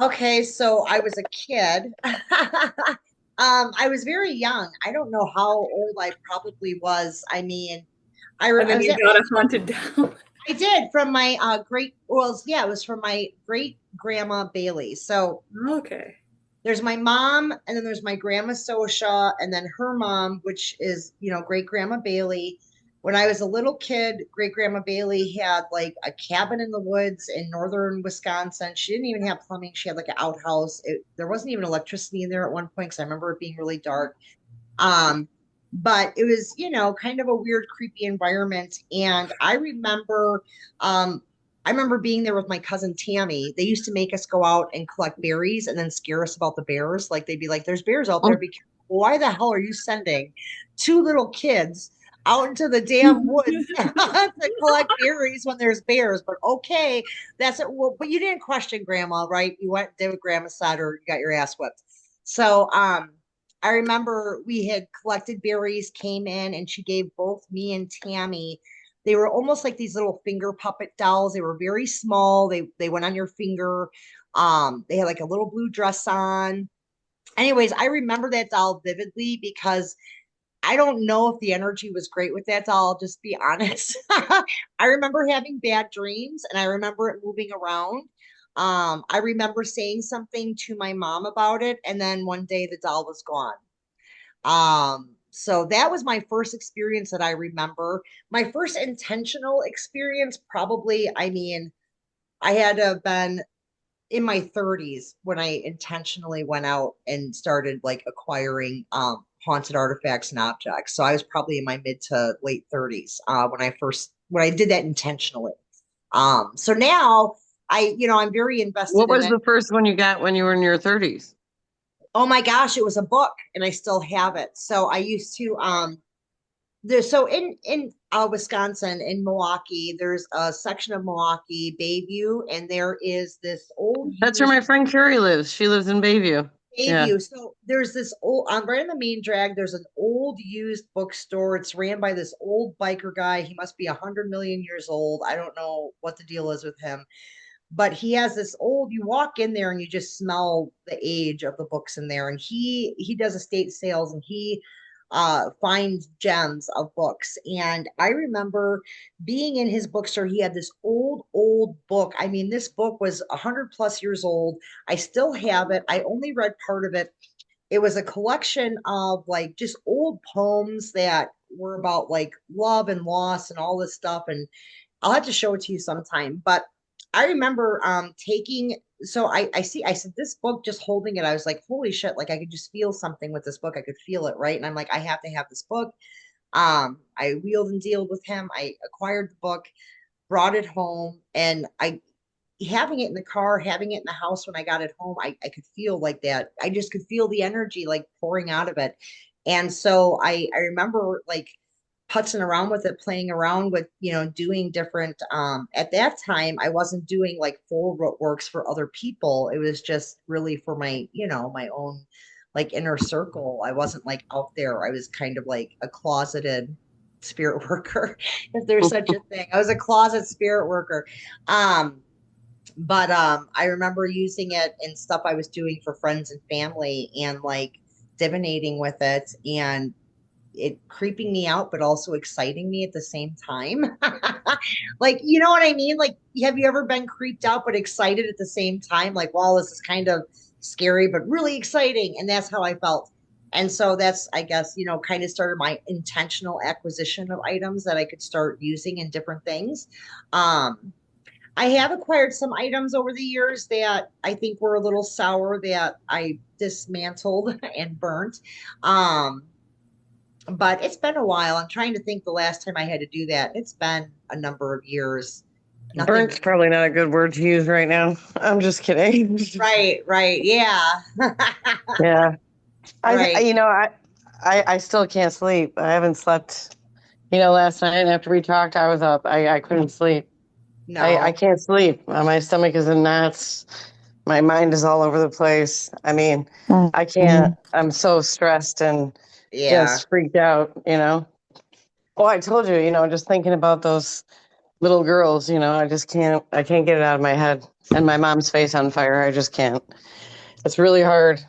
Okay, so I was a kid. I was very young. I don't know how old I probably was. I mean, And I then was you at my got a haunted doll. I did from my well, yeah, it was from my great grandma Bailey. So Okay. there's my mom, and then there's my grandma Sosha, and then her mom, which is, great grandma Bailey. When I was a little kid, great grandma Bailey had like a cabin in the woods in northern Wisconsin. She didn't even have plumbing. She had like an outhouse. There wasn't even electricity in there at one point because I remember it being really dark. Um, but it was, kind of a weird, creepy environment. And I remember being there with my cousin Tammy. They used to make us go out and collect berries and then scare us about the bears. Like they'd be like, "There's bears out there. Be careful." Why the hell are you sending two little kids out into the damn woods to collect berries when there's bears? But okay, that's it. Well, but you didn't question Grandma, right? You went, did what Grandma said, or you got your ass whipped. So, I remember we had collected berries, came in, and she gave both me and Tammy. They were almost like these little finger puppet dolls. They were very small. They went on your finger. They had like a little blue dress on. Anyways, I remember that doll vividly because I don't know if the energy was great with that doll. I'll just be honest. I remember having bad dreams and I remember it moving around. I remember saying something to my mom about it, and then one day the doll was gone. So that was my first experience that I remember. My first intentional experience, probably, I mean, I had to have been in my 30s when I intentionally went out and started like acquiring haunted artifacts and objects. So I was probably in my mid to late 30s when I did that intentionally. So now I'm very invested What in was it. the first one you got when you were in your 30s? Oh my gosh, it was a book and I still have it. So I used to in Wisconsin, in Milwaukee, there's a section of Milwaukee, Bayview, and there is this old That's where used my friend Carrie lives. She lives in Bayview. Yeah. Bayview. So there's this old right in the main drag, there's an old used bookstore. It's ran by this old biker guy. He must be 100 million years old. I don't know what the deal is with him, but he has this old, you walk in there and you just smell the age of the books in there, and he does estate sales, and he finds gems of books. And I remember being in his bookstore. He had this old book. I mean, this book was 100 plus years old. I still have it. I only read part of it. It was a collection of like just old poems that were about like love and loss and all this stuff. And I'll have to show it to you sometime. But I remember taking so I said this book, just holding it, I was like, holy shit, like I could just feel something with this book. I could feel it, right? And I'm like, I have to have this book. I wheeled and dealed with him. I acquired the book, brought it home, and I having it in the car, having it in the house when I got it home, I could feel like that. I just could feel the energy like pouring out of it. And so I remember like putzing around with it, playing around with, doing different at that time I wasn't doing like full works for other people. It was just really for my, my own like inner circle. I wasn't like out there. I was kind of like a closeted spirit worker, if there's such a thing. I was a closet spirit worker. But I remember using it in stuff I was doing for friends and family, and like divinating with it, and it creeping me out but also exciting me at the same time. Like, you know what I mean? Like, have you ever been creeped out but excited at the same time? Like, wow, this is kind of scary but really exciting. And that's how I felt. And so that's, I guess, kind of started my intentional acquisition of items that I could start using in different things. um I have acquired some items over the years that I think were a little sour that I dismantled and burnt. Um, but it's been a while. I'm trying to think the last time I had to do that. It's been a number of years. Nothing. Burnt's probably not a good word to use right now. I'm just kidding. Right, right. Yeah. Yeah. Right. I still can't sleep. I haven't slept. Last night after we talked, I was up. I couldn't sleep. I No. can't sleep. My stomach is in knots. My mind is all over the place. I mean, I can't. Mhm. I'm so stressed and Yeah. just freaked out. Oh, I told you, just thinking about those little girls, I can't get it out of my head. And my mom's face on fire. I just can't. It's really hard.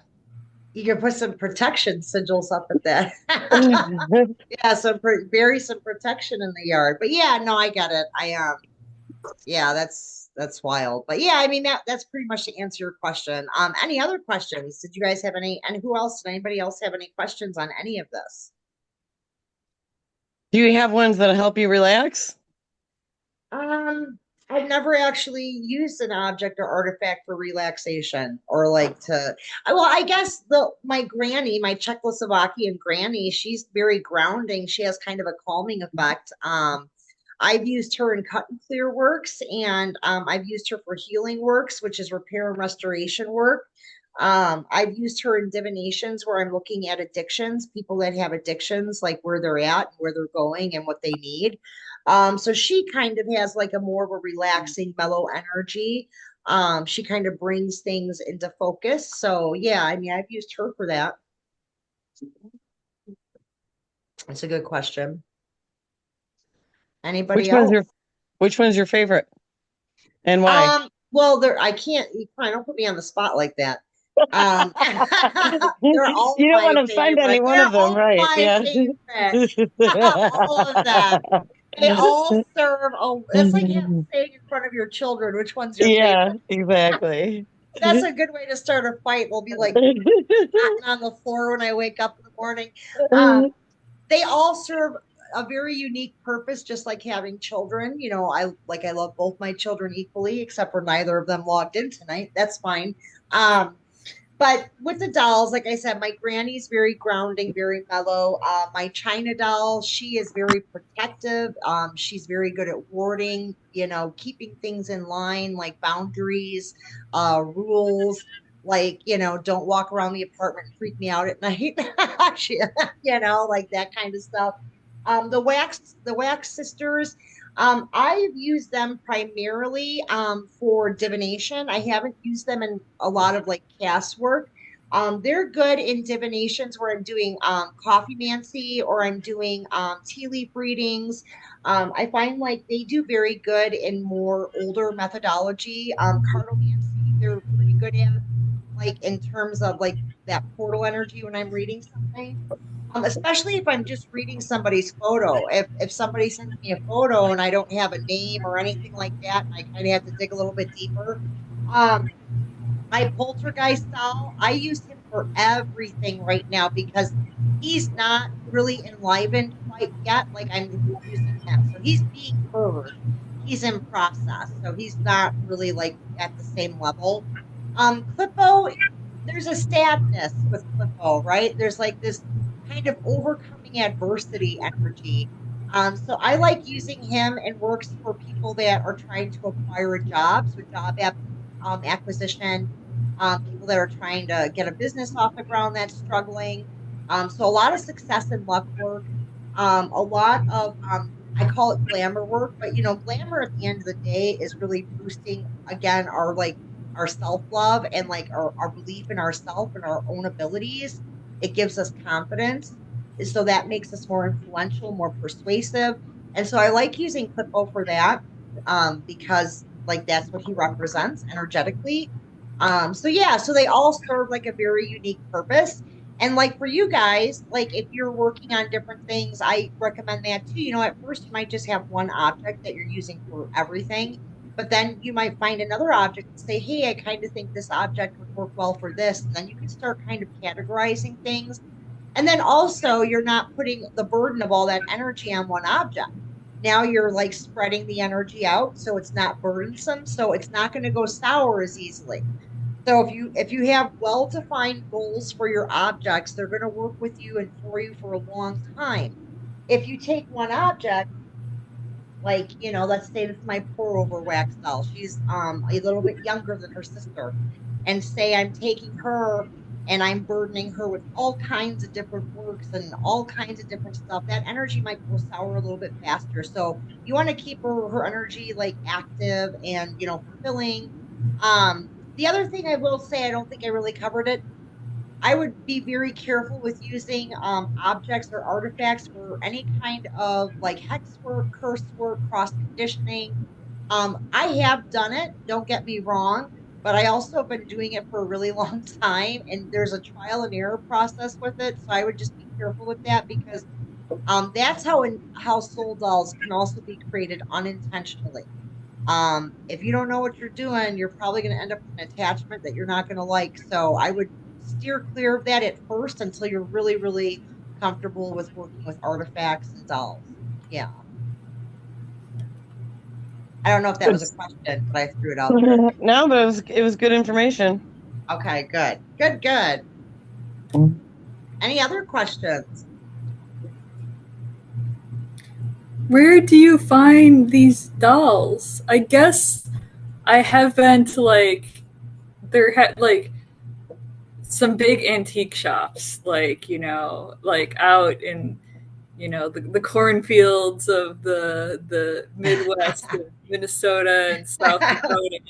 You can put some protection sigils up at that. Which Yeah, bury some protection in the yard. But yeah, no, I get it. Yeah, that's wild. But yeah, I mean that's pretty much to answer your question. Any other questions? Did you guys have any? And who else? Did anybody else have any questions on any of this? do you have ones that help you relax? Um, I've never actually used an object or artifact for relaxation or like to. Well, I guess my granny, my Czechoslovakian granny, she's very grounding. She has kind of a calming effect. I've used her in cut and clear works, and I've used her for healing works, which is repair and restoration work. I've used her in divinations where I'm looking at addictions, people that have addictions, like where they're at, where they're going, and what they need. So she kind of has like a more of a relaxing, mellow energy. She kind of brings things into focus. So yeah, I mean, I've used her for that. That's a good question. Anybody Which one's else? your which one's your favorite and why? Well, I can't, you probably don't put me on the spot like that. Um, they're all You don't want my to offend any favorite. one They're of them, all right? my Yeah. favorite. All of them. They all serve it's like saying in front of your children, which one's your Yeah, favorite? exactly. That's a good way to start a fight. They'll be like patting on the floor when I wake up in the morning. They all serve a very unique purpose, just like having children. I love both my children equally, except for neither of them logged in tonight. That's fine. Um, but with the dolls, like I said, my granny's very grounding, very mellow. My China doll, she is very protective. She's very good at warding, keeping things in line, like boundaries, rules. Like, don't walk around the apartment and freak me out at night. Like that kind of stuff. The wax sisters, I've used them primarily for divination. I haven't used them in a lot of like cast work. They're good in divinations where I'm doing coffee mancy or I'm doing tea leaf readings. I find like they do very good in more older methodology. Cartomancy, they're pretty good at like in terms of like that portal energy when I'm reading something. Especially if I'm just reading somebody's photo. If somebody sends me a photo and I don't have a name or anything like that, and I kind of have to dig a little bit deeper. Um, my poltergeist doll, I use him for everything right now because he's not really enlivened quite yet. Like I'm using him, so he's being heard. He's in process, so he's not really like at the same level. Clippo, there's a sadness with Clippo, right? There's like this kind of overcoming adversity energy. So I like using him and works for people that are trying to acquire a job, so acquisition, people that are trying to get a business off the ground that's struggling. So a lot of success and luck work, a lot of I call it glamour work, but glamour at the end of the day is really boosting again our self love and like our belief in ourselves and our own abilities. It gives us confidence. So that makes us more influential, more persuasive. And so I like using Clippo for that because like that's what he represents energetically. So yeah, so they all serve like a very unique purpose. And like for you guys, like if you're working on different things, I recommend that too. At first you might just have one object that you're using for everything, but then you might find another object and say, hey, I kind of think this object would work well for this. And then you can start kind of categorizing things. And then also you're not putting the burden of all that energy on one object. Now you're like spreading the energy out so it's not burdensome, so it's not going to go sour as easily. So if you have well-defined goals for your objects, they're going to work with you and for you for a long time. If you take one object, like, let's say this is my pour over wax doll. She's a little bit younger than her sister. And say I'm taking her and I'm burdening her with all kinds of different works and all kinds of different stuff. That energy might go sour a little bit faster. So you want to keep her energy like active and fulfilling. The other thing I will say, I don't think I really covered it. I would be very careful with using objects or artifacts for any kind of like hex work, curse work, cross conditioning. I have done it, don't get me wrong, but I also have been doing it for a really long time, and there's a trial and error process with it. So I would just be careful with that because that's how soul dolls can also be created unintentionally. If you don't know what you're doing, you're probably going to end up with an attachment that you're not going to like. So I would steer clear of that at first until you're really, really comfortable with working with artifacts and dolls. Yeah. I don't know if that was a question, but I threw it out there. No, but it was good information. Okay, good. Good, good. Mm. Any other questions? Where do you find these dolls? I guess I have been to like like some big antique shops, like like out in the cornfields of the Midwest of Minnesota and South Dakota,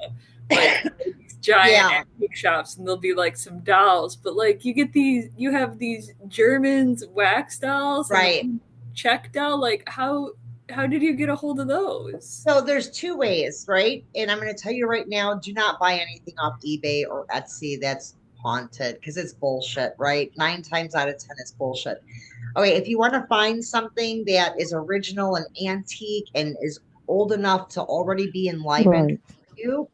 like these giant Yeah, antique shops, and there'll be like some dolls, but like you have these Germans wax dolls and right. the Czech doll. Like how did you get a hold of those? So there's two ways, right? And I'm going to tell you right now, do not buy anything off eBay or Etsy that's haunted because it's bullshit, right? 9 times out of 10, it's bullshit. Okay, if you want to find something that is original and antique and is old enough to already be enlivened Right. for you,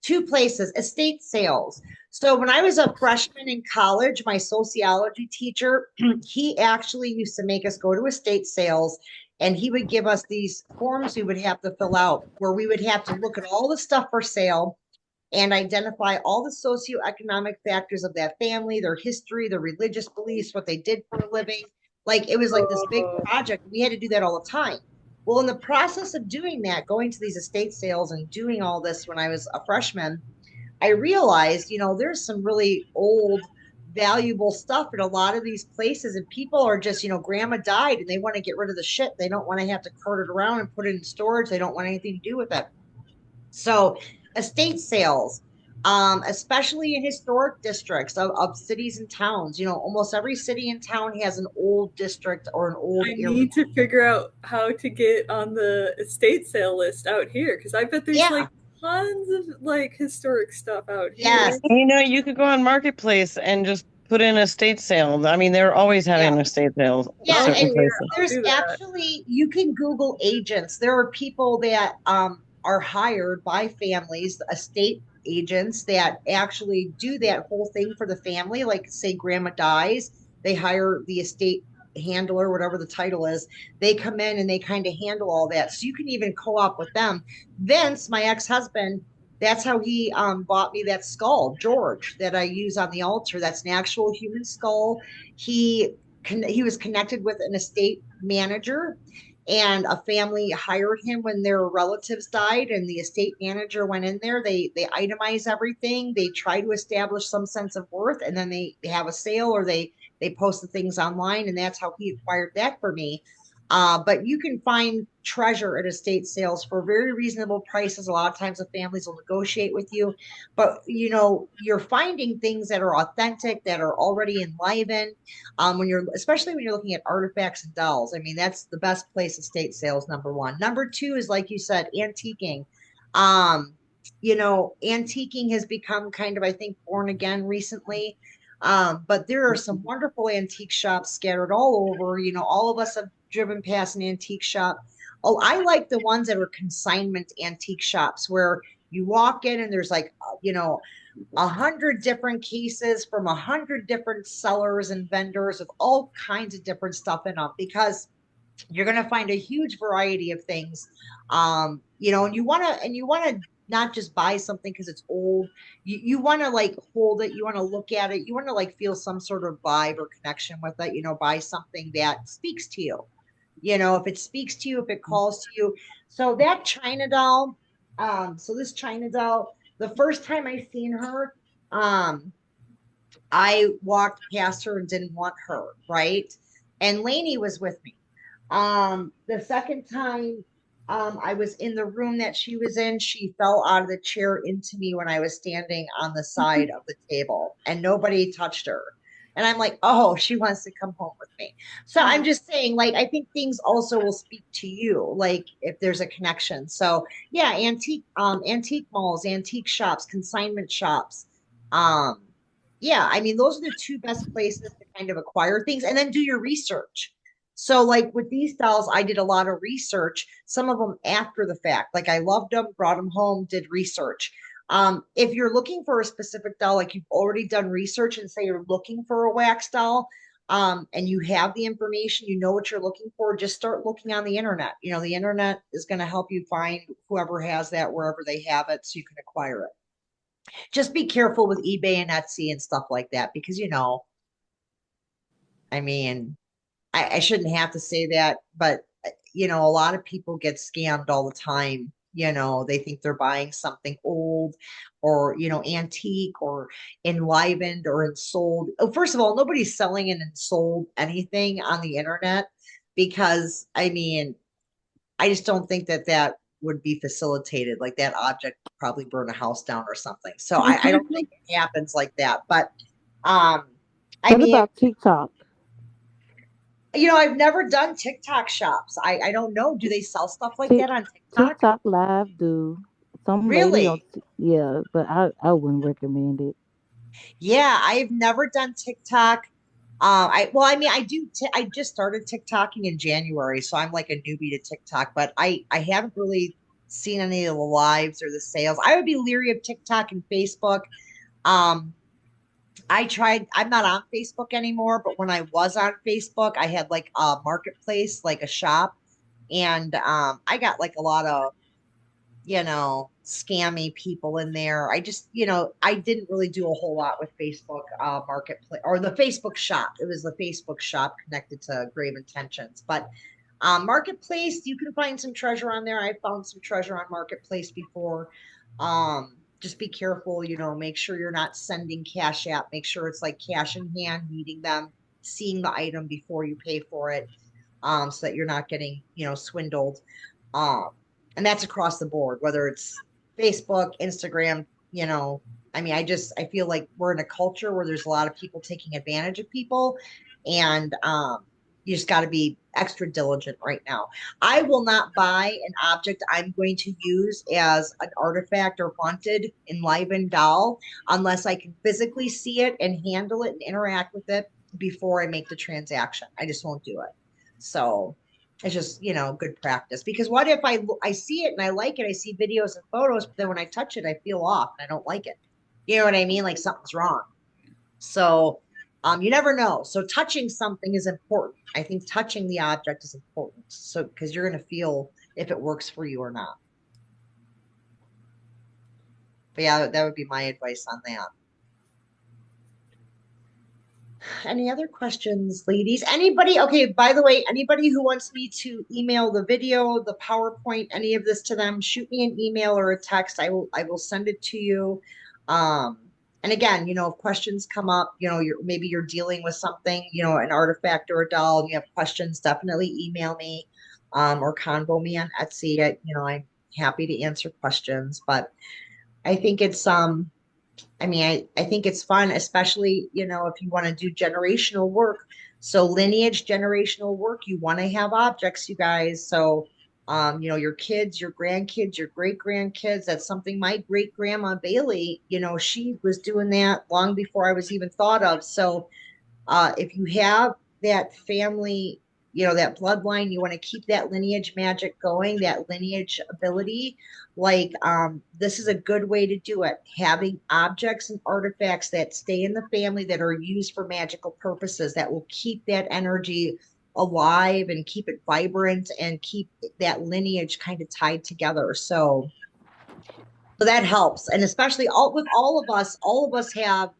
two places, estate sales. So when I was a freshman in college, my sociology teacher, he actually used to make us go to estate sales and he would give us these forms we would have to fill out where we would have to look at all the stuff for sale and identify all the socioeconomic factors of that family, their history, their religious beliefs, what they did for a living. Like it was like this big Oh, project. We had to do that all the time. Well, in the process of doing that, going to these estate sales and doing all this when I was a freshman, I realized, there's some really old, valuable stuff in a lot of these places, and people are just, grandma died and they want to get rid of the shit. They don't want to have to cart it around and put it in storage. They don't want anything to do with it. So, estate sales, especially in historic districts of cities and towns, almost every city and town has an old district or an old I area. need to figure out how to get on the estate sale list out here because I bet there's Yeah, like tons of like historic stuff out yes. here. You could go on Marketplace and just put in estate sale. I mean, they're always Yeah. having estate sales at Yeah, Oh, certain and yeah, places. I'll there's do that. actually you can Google agents. There are people that are hired by families, estate agents that actually do that whole thing for the family. Like say grandma dies, they hire the estate handler, whatever the title is. They come in and they kind of handle all that. So you can even co-op with them. Vince, my ex-husband, that's how he bought me that skull, George, that I use on the altar. That's an actual human skull. He he was connected with an estate manager and a family hired him when their relatives died and the estate manager went in there. They itemize everything, they try to establish some sense of worth, and then they have a sale or they post the things online, and that's how he acquired that for me. But you can find treasure at estate sales for very reasonable prices. A lot of times the families will negotiate with you, but you're finding things that are authentic, that are already enlivened. When you're especially when you're looking at artifacts and dolls, I mean that's the best place estate sales. Number one. Number two is like you said, antiquing. Um, antiquing has become kind of, I think, born again recently. But there are some wonderful antique shops scattered all over. All of us have driven past an antique shop. Oh, I like the ones that are consignment antique shops where you walk in and there's like, 100 different cases from 100 different sellers and vendors with all kinds of different stuff in them because You're going to find a huge variety of things. And you want to not just buy something because it's old. You want to like hold it, you want to look at it, you want to like feel some sort of vibe or connection with it, buy something that speaks to you. If it speaks to you, if it calls to you. So that China doll, so this China doll, the first time I seen her, um, I walked past her and didn't want her, right? And Lainey was with me. The second time I was in the room that she was in, she fell out of the chair into me when I was standing on the side of the table and nobody touched her. And I'm like, oh, she wants to come home with me. So I'm just saying, like, I think things also will speak to you, like if there's a connection. So yeah, antique malls, antique shops, consignment shops. Um, yeah, I mean, those are the two best places to kind of acquire things and then do your research. So, like with these dolls, I did a lot of research, some of them after the fact. Like I loved them, brought them home, did research. If you're looking for a specific doll, like you've already done research and say you're looking for a wax doll, and you have the information, you know what you're looking for, just start looking on the internet. The internet is going to help you find whoever has that wherever they have it so you can acquire it. Just be careful with eBay and Etsy and stuff like that because I mean, I shouldn't have to say that, but a lot of people get scammed all the time. They think they're buying something old or, antique or enlivened or ensouled. Oh, first of all, nobody's selling an ensouled anything on the internet because I mean, I just don't think that that would be facilitated. Like that object would probably burn a house down or something. So I don't think it happens like that. But um, I What mean, about TikTok? I've never done TikTok shops. I don't know. Do they sell stuff like Tik that on TikTok? TikTok Live do. Some lady on Really? yeah, but I wouldn't recommend it. Yeah, I've never done TikTok. I mean, I just started TikToking in January, so I'm like a newbie to TikTok, but I haven't really seen any of the lives or the sales. I would be leery of TikTok and Facebook. Um, I'm not on Facebook anymore, but when I was on Facebook, I had like a marketplace, like a shop, and I got like a lot of scammy people in there. I just, I didn't really do a whole lot with Facebook marketplace or the Facebook shop. It was the Facebook shop connected to Grave Intentions. But marketplace, you can find some treasure on there. I found some treasure on marketplace before. Just be careful, make sure you're not sending cash out. Make sure it's like cash in hand, meeting them, seeing the item before you pay for it, so that you're not getting, swindled. Um, and that's across the board, whether it's Facebook, Instagram, I mean, I feel like we're in a culture where there's a lot of people taking advantage of people, and you just got to be extra diligent right now. I will not buy an object I'm going to use as an artifact or haunted, enlivened doll unless I can physically see it and handle it and interact with it before I make the transaction. I just won't do it. So it's just, good practice. Because what if I see it and I like it, I see videos and photos, but then when I touch it, I feel off and I don't like it. You know what I mean? Like something's wrong. So you never know. So touching something is important. I think touching the object is important. So because you're going to feel if it works for you or not. But yeah, that would be my advice on that. Any other questions, ladies? Anybody? Okay, by the way, anybody who wants me to email the video, the PowerPoint, any of this to them, shoot me an email or a text. I will send it to you. Um, and again, if questions come up, maybe you're dealing with something, an artifact or a doll, and you have questions, definitely email me, or convo me on Etsy. I'm happy to answer questions, but I think it's I mean, I think it's fun, especially, if you want to do generational work. So lineage generational work, you want to have objects, you guys. So, your kids, your grandkids, your great grandkids, that's something my great grandma Bailey, she was doing that long before I was even thought of. So, if you have that family, that bloodline, you want to keep that lineage magic going, that lineage ability. Like, this is a good way to do it. Having objects and artifacts that stay in the family that are used for magical purposes that will keep that energy alive and keep it vibrant and keep that lineage kind of tied together. So that helps. And especially with all of us have,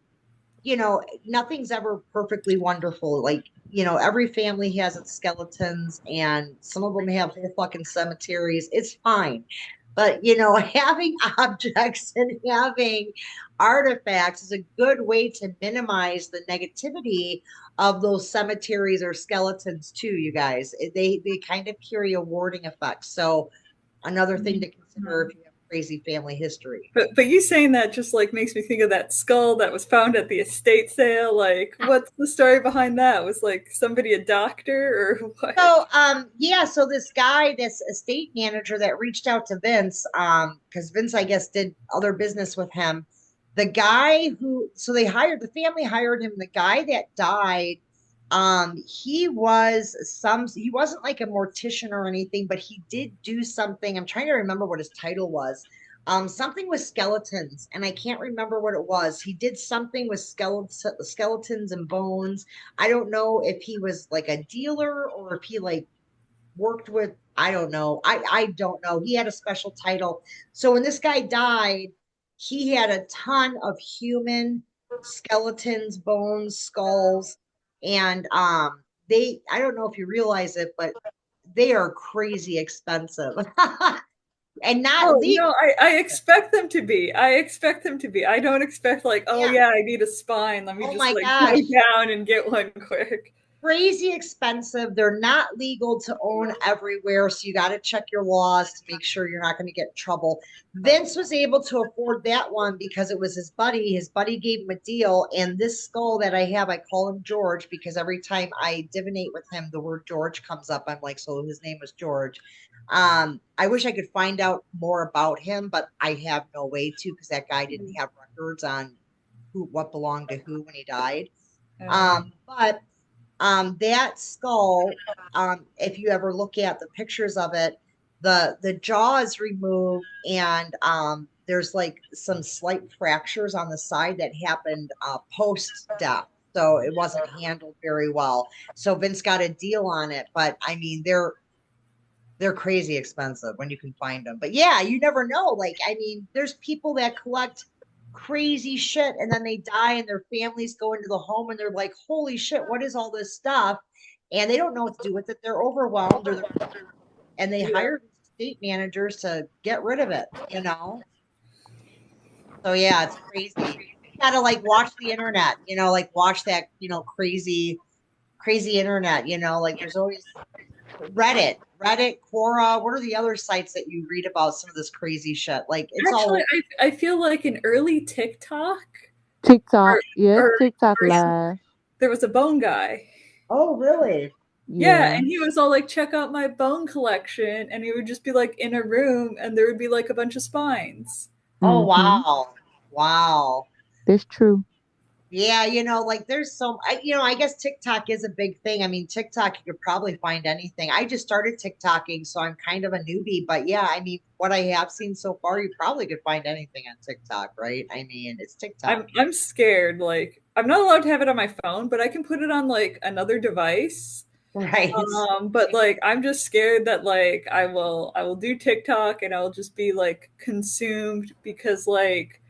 nothing's ever perfectly wonderful. Like, every family has its skeletons and some of them have whole fucking cemeteries. It's fine. But, having objects and having artifacts is a good way to minimize the negativity of those cemeteries or skeletons too, you guys. They kind of carry a warding effect. So another thing to consider if you have crazy family history. But you saying that just like makes me think of that skull that was found at the estate sale. Like, what's the story behind that? Was like somebody a doctor or what? So, so this guy, this estate manager that reached out to Vince, because Vince, I guess, did other business with him. The guy so the family hired him. The guy that died, he wasn't like a mortician or anything, but he did do something. I'm trying to remember what his title was. Something with skeletons, and I can't remember what it was. He did something with skeletons and bones. I don't know if he was like a dealer or if he like worked with, I don't know. I don't know. He had a special title. So when this guy died, he had a ton of human skeletons, bones, skulls, and I don't know if you realize it, but they are crazy expensive. And not Oh legal. no, I expect them to be. I expect them to be. I don't expect like, oh Yeah. yeah, I need a spine. Let me Oh just my like gosh. go down and get one quick. Crazy expensive. They're not legal to own everywhere, so you got to check your laws to make sure you're not going to get in trouble. Vince was able to afford that one because it was his buddy. His buddy gave him a deal, and this skull that I have, I call him George because every time I divinate with him, the word George comes up. I'm like, so his name was George. I wish I could find out more about him, but I have no way to because that guy didn't have records on what belonged to who when he died. But that skull, if you ever look at the pictures of it, the jaw is removed and there's like some slight fractures on the side that happened post death. So it wasn't handled very well. So Vince got a deal on it, but I mean they're crazy expensive when you can find them. But yeah, you never know. Like, I mean, there's people that collect crazy shit and then they die and their families go into the home and they're like, holy shit, what is all this stuff? And they don't know what to do with it. They're overwhelmed and they Yeah. hire estate managers to get rid of it, So yeah, it's crazy. You gotta like watch the internet, like watch that, crazy internet, like there's always Reddit, Quora. What are the other sites that you read about some of this crazy shit? Like it's Actually, all I feel like in early TikTok TikTok, or, yes, or, TikTok or live. there was a bone guy. oh really? Yeah, Yeah. and he was all like, check out my bone collection. And he would just be like in a room and there would be like a bunch of spines. Oh Mm-hmm. wow. Wow. That's true. Yeah, like there's I guess TikTok is a big thing. I mean, TikTok, you could probably find anything. I just started TikToking, so I'm kind of a newbie, but yeah, I mean, what I have seen so far, you probably could find anything on TikTok, right? I mean, it's TikTok. I'm scared. Like, I'm not allowed to have it on my phone, but I can put it on like another device. Right. But like I'm just scared that like I will do TikTok and I'll just be like consumed because like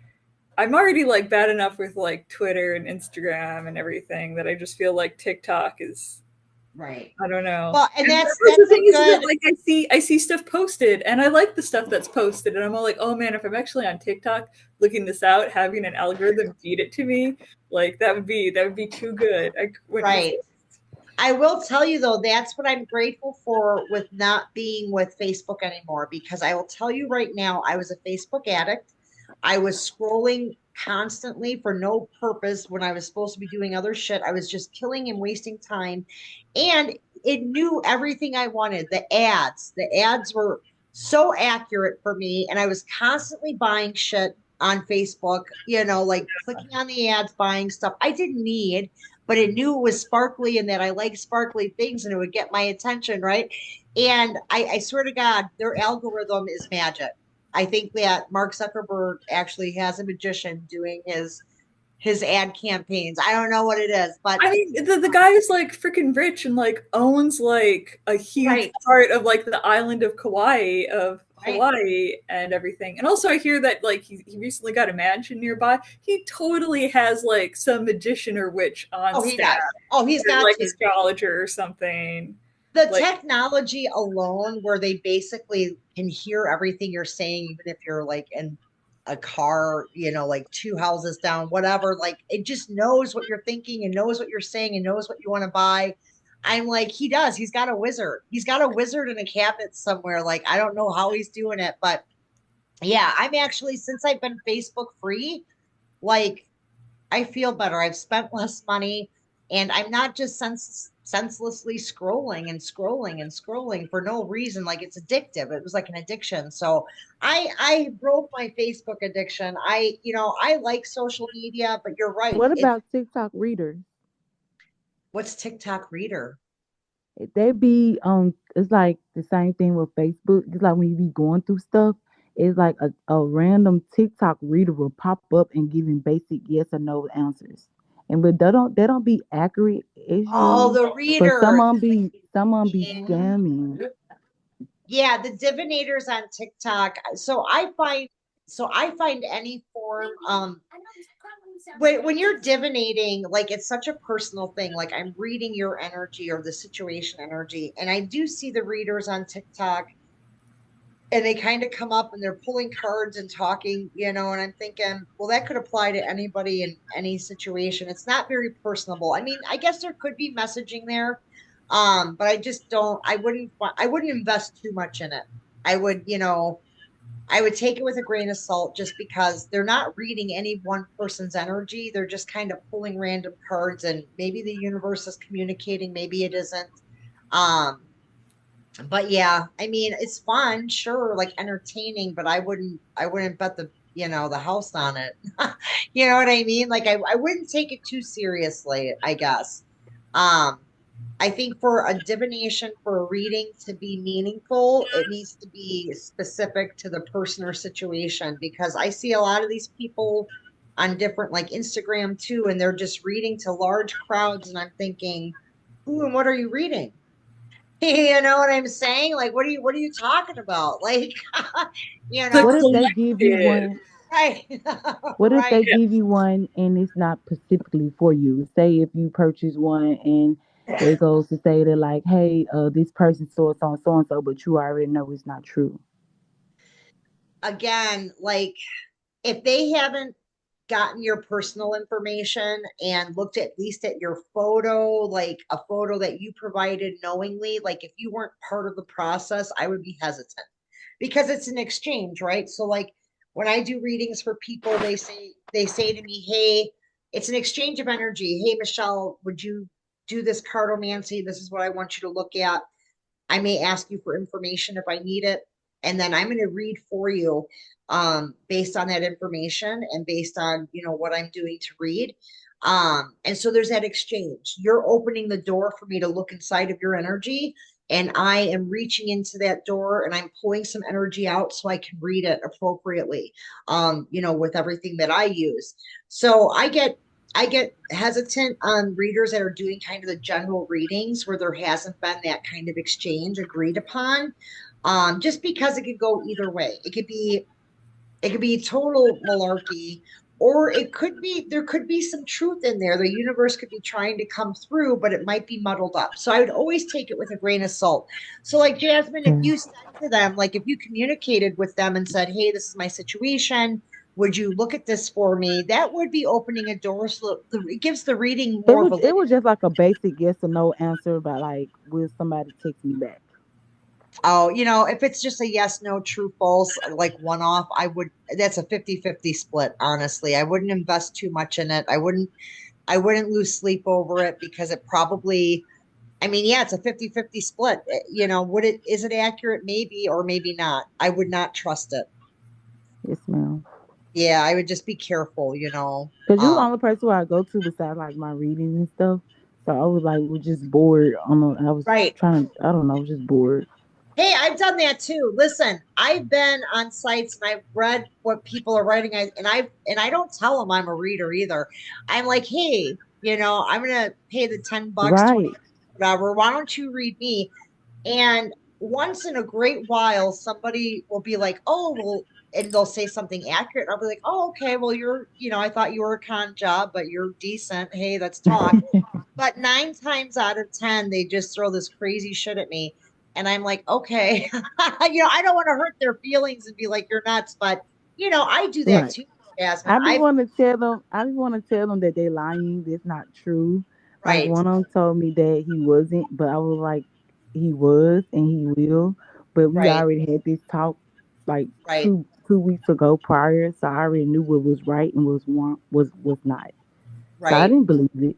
I'm already like bad enough with like Twitter and Instagram and everything that I just feel like TikTok is, Right. I don't know. Well, and And that's the thing a is that good like I see stuff posted and I like the stuff that's posted and I'm all like, oh man, if I'm actually on TikTok looking this out, having an algorithm feed it to me, like that would be too good. I wouldn't right. resist. I will tell you though, that's what I'm grateful for with not being with Facebook anymore because I will tell you right now, I was a Facebook addict. I was scrolling constantly for no purpose when I was supposed to be doing other shit. I was just killing and wasting time. And it knew everything I wanted. The ads were so accurate for me. And I was constantly buying shit on Facebook, like clicking on the ads, buying stuff I didn't need but it knew it was sparkly and that I like sparkly things and it would get my attention, right? And I swear to God, their algorithm is magic. I think that Mark Zuckerberg actually has a magician doing his his ad campaigns. I don't know what it is, but I mean, the guy is like freaking rich and like owns like a huge right, part of like the island of right. Hawaii and everything. And also, I hear that like he recently got a mansion nearby. He totally has like some magician or witch on Oh, he staff, does. Oh, he's or got like to. astrologer or something. The Like, technology alone, where they basically can hear everything you're saying, even if you're like in a car, like two houses down, whatever, like it just knows what you're thinking and knows what you're saying and knows what you want to buy. I'm like, he does. He's got a wizard. He's got a wizard in a cabinet somewhere. Like, I don't know how he's doing it, but yeah, I'm actually, since I've been Facebook free, like I feel better. I've spent less money and I'm not just senselessly scrolling and scrolling and scrolling for no reason. Like it's addictive. It was like an addiction. So I broke my Facebook addiction. I like social media, but you're right. What about TikTok readers? What's TikTok Reader? They be it's like the same thing with Facebook. It's like when you be going through stuff, it's like a random TikTok reader will pop up and giving basic yes or no answers. And but they don't be accurate Oh, usually. the But reader. some of 'em be Yeah. scamming. Yeah, the divinators on TikTok. So I find any form when you're divinating, like it's such a personal thing. Like I'm reading your energy or the situation energy, and I do see the readers on TikTok, and they kind of come up and they're pulling cards and talking, and I'm thinking, well, that could apply to anybody in any situation. It's not very personable. I mean, I guess there could be messaging there, but I just don't. I wouldn't invest too much in it. I would, I would take it with a grain of salt just because they're not reading any one person's energy. They're just kind of pulling random cards, and maybe the universe is communicating, maybe it isn't. Um, but yeah, I mean, it's fun, sure, like entertaining, but I wouldn't bet the house on it. You know what I mean? Like I wouldn't take it too seriously, I guess. Um, I think for a divination, for a reading to be meaningful, it needs to be specific to the person or situation because I see a lot of these people on different like Instagram too, and they're just reading to large crowds, and I'm thinking, ooh, and what are you reading? You know what I'm saying? Like, what are you talking about? Like, you the What know, if they give you collective. one? right, What if they right. give you one and it's not specifically for you? Say if you purchase one and it goes to say that like, hey, this person saw it's on so and so, but you already know it's not true. Again, like if they haven't gotten your personal information and looked at least at your photo, like a photo that you provided knowingly, like if you weren't part of the process, I would be hesitant because it's an exchange, right? So like when I do readings for people, they say to me, "Hey, it's an exchange of energy. Hey, Michelle, would you do this cartomancy? This is what I want you to look at. I may ask you for information if I need it, and then I'm going to read for you based on that information and based on what I'm doing to read. And so there's that exchange. You're opening the door for me to look inside of your energy, and I am reaching into that door and I'm pulling some energy out so I can read it appropriately. With everything that I use. So I get hesitant on readers that are doing kind of the general readings where there hasn't been that kind of exchange agreed upon. Just because it could go either way. It could be total malarkey, or there could be some truth in there. The universe could be trying to come through, but it might be muddled up. So I would always take it with a grain of salt. So like Jasmine, if Yeah. you said to them, like if you communicated with them and said, "Hey, this is my situation. Would you look at this for me?" That would be opening a door so it gives the reading It more was it was validity. just like a basic yes or no answer about like, will somebody text me back? Oh, if it's just a yes, no, true, false, like one off, that's a 50-50 split, honestly. I wouldn't invest too much in it. I wouldn't lose sleep over it because it probably, I mean, yeah, it's a 50-50 split. Is it accurate? Maybe, or maybe not. I would not trust it. Yes, ma'am. Yeah, I would just be careful. Cause you're the only person who I go to besides like my readings and stuff. So I was like, was just bored. I was Right. trying to. I don't know, just bored. Hey, I've done that too. Listen, I've been on sites and I've read what people are writing, and I don't tell them I'm a reader either. I'm like, hey, I'm gonna pay the $10, Right, 20, whatever. Why don't you read me? And once in a great while, somebody will be like, oh, well, and they'll say something accurate. I'll be like, oh, okay, well, I thought you were a con job, but you're decent. Hey, let's talk. But 9 times out of 10, they just throw this crazy shit at me. And I'm like, okay, I don't want to hurt their feelings and be like, you're nuts. But, I do that right. too, Jasmine. I be want to tell them that they lying. That's not true. Like Right, one of them told me that he wasn't, but I was like, he was and he will. But we right, already had this talk like right, two weeks ago prior, so I already knew what was right and was not. So I right. didn't believe it.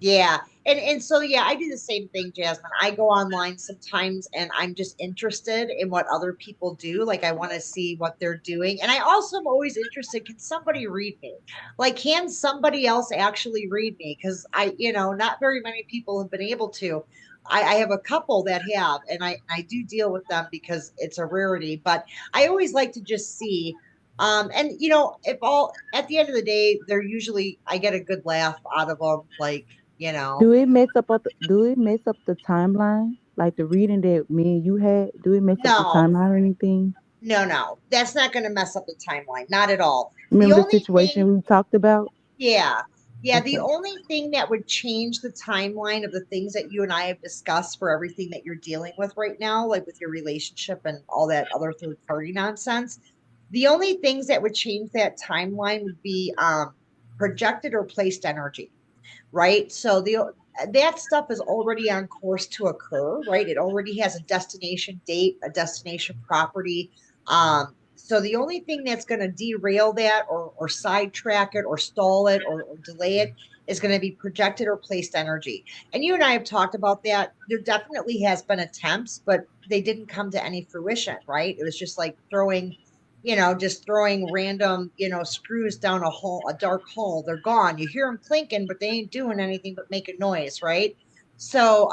Yeah. And so yeah, I do the same thing, Jasmine. I go online sometimes and I'm just interested in what other people do. Like I want to see what they're doing. And I also am always interested, can somebody read me? Like can somebody else actually read me? Because not very many people have been able to. I have a couple that have, and I do deal with them because it's a rarity, but I always like to just see and if all at the end of the day, they're usually I get a good laugh out of them, like Do it mess up the timeline? Like the reading that me and you had, do it mess up the no, timeline or anything? no, that's not going to mess up the timeline, not at all. The Remember the only thing, situation we talked about? yeah, yeah, the Okay. only thing that would change the timeline of the things that you and I have discussed for everything that you're dealing with right now, like with your relationship and all that other third party nonsense, the only things that would change that timeline would be projected or placed energy, right? So the that stuff is already on course to occur, right? It already has a destination date, a destination property. So the only thing that's going to derail that or sidetrack it or stall it or delay it is going to be projected or placed energy. And you and I have talked about that. There definitely has been attempts, but they didn't come to any fruition, right? It was just like just throwing random, screws down a hole, a dark hole. They're gone. You hear them clinking, but they ain't doing anything but making noise, right? So,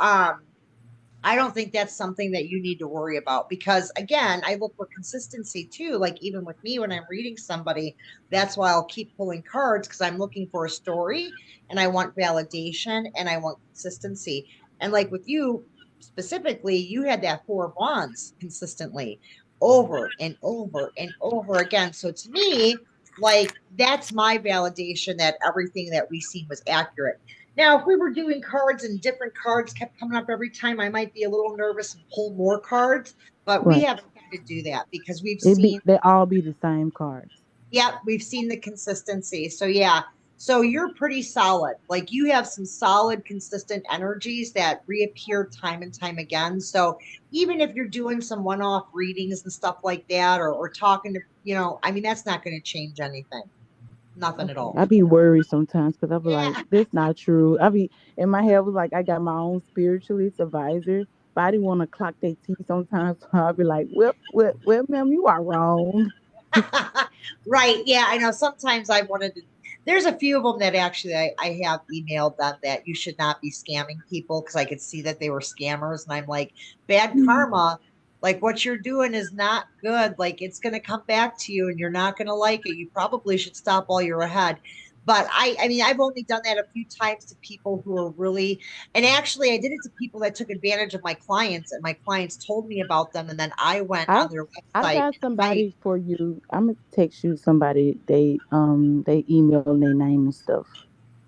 I don't think that's something that you need to worry about because again, I look for consistency too. Like even with me when I'm reading somebody, that's why I'll keep pulling cards because I'm looking for a story and I want validation and I want consistency. And like with you specifically, you had that Four of Wands consistently over and over and over again. So to me, like that's my validation that everything that we seen was accurate. Now, if we were doing cards and different cards kept coming up every time, I might be a little nervous and pull more cards, but we Right. haven't had to do that because we've It be seen, they all be the same cards. yeah, we've seen the consistency. So, yeah, so you're pretty solid. Like you have some solid, consistent energies that reappear time and time again. So, even if you're doing some one off readings and stuff like that, or talking to, I mean, that's not going to change anything, nothing at Okay. all. I be worried sometimes because I be like, Yeah. this not true. I be in my head was like I got my own spiritualist advisor, but I didn't want to clock their teeth sometimes. So I'll be like, well, ma'am, you are wrong. Right. Yeah, I know. Sometimes I wanted to. There's a few of them that actually I have emailed them that you should not be scamming people because I could see that they were scammers. And I'm like, bad karma. Like what you're doing is not good. Like it's going to come back to you and you're not going to like it. You probably should stop while you're ahead. But I mean, I've only done that a few times to people who are really, and actually I did it to people that took advantage of my clients and my clients told me about them. And then I went I on their I website got and I somebody for you. I'm gonna text you somebody. They email their name and stuff.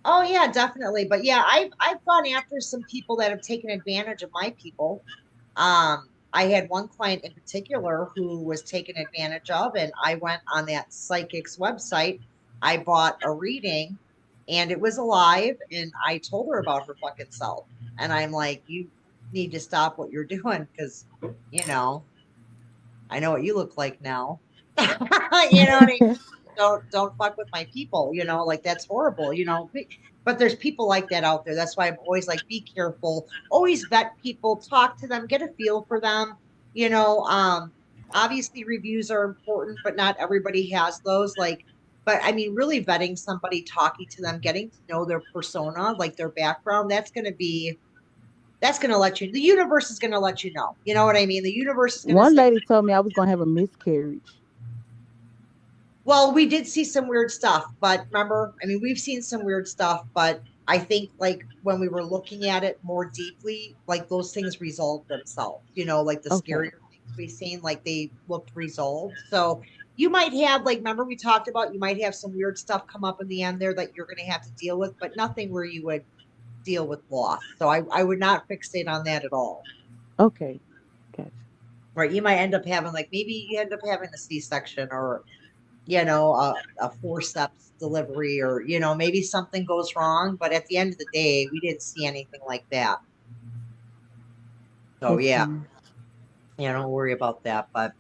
Oh yeah, definitely. But yeah, I've gone after some people that have taken advantage of my people. I had one client in particular who was taken advantage of, and I went on that psychic's website. I bought a reading, and it was alive, and I told her about her fucking self. And I'm like, you need to stop what you're doing because, you know, I know what you look like now. You know what I mean? Don't fuck with my people, like that's horrible, but there's people like that out there. That's why I'm always like, be careful, always vet people, talk to them, get a feel for them, you know. Obviously reviews are important, but not everybody has those. Like, but I mean, really vetting somebody, talking to them, getting to know their persona, like their background, that's going to be that's going to let you, the universe is going to let you know. You know what I mean? The universe is going to One say, lady told me I was gonna have a miscarriage. well, we did see some weird stuff, but remember, I mean, we've seen some weird stuff, but I think like when we were looking at it more deeply, like those things resolved themselves, you know, like the Okay. scarier things we've seen, like they looked resolved. So you might have, like, remember we talked about you might have some weird stuff come up in the end there that you're going to have to deal with, but nothing where you would deal with loss. So I would not fixate on that at all. Okay. Gotcha. Right. You might end up having, like, maybe you end up having a C-section or, you know, a forceps delivery or, you know, maybe something goes wrong. But at the end of the day, we didn't see anything like that. So, That's yeah, fine. don't worry about that. But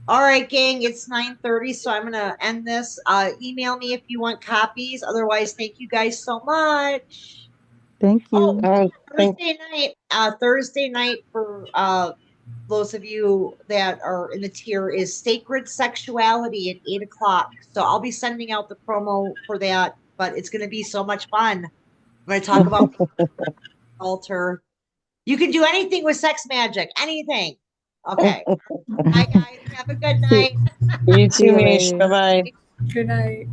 all right, gang, it's 9:30. So I'm going to end this. Email me if you want copies. Otherwise, thank you guys so much. Thank Oh, you. Thank Thursday night for those of you that are in the tier is Sacred Sexuality at 8 o'clock. So I'll be sending out the promo for that, but it's going to be so much fun. I'm going to talk about altar. You can do anything with sex magic, anything. Okay. Bye, guys. Have a good See, night. you see too, you Mish. Bye later. bye. Good night.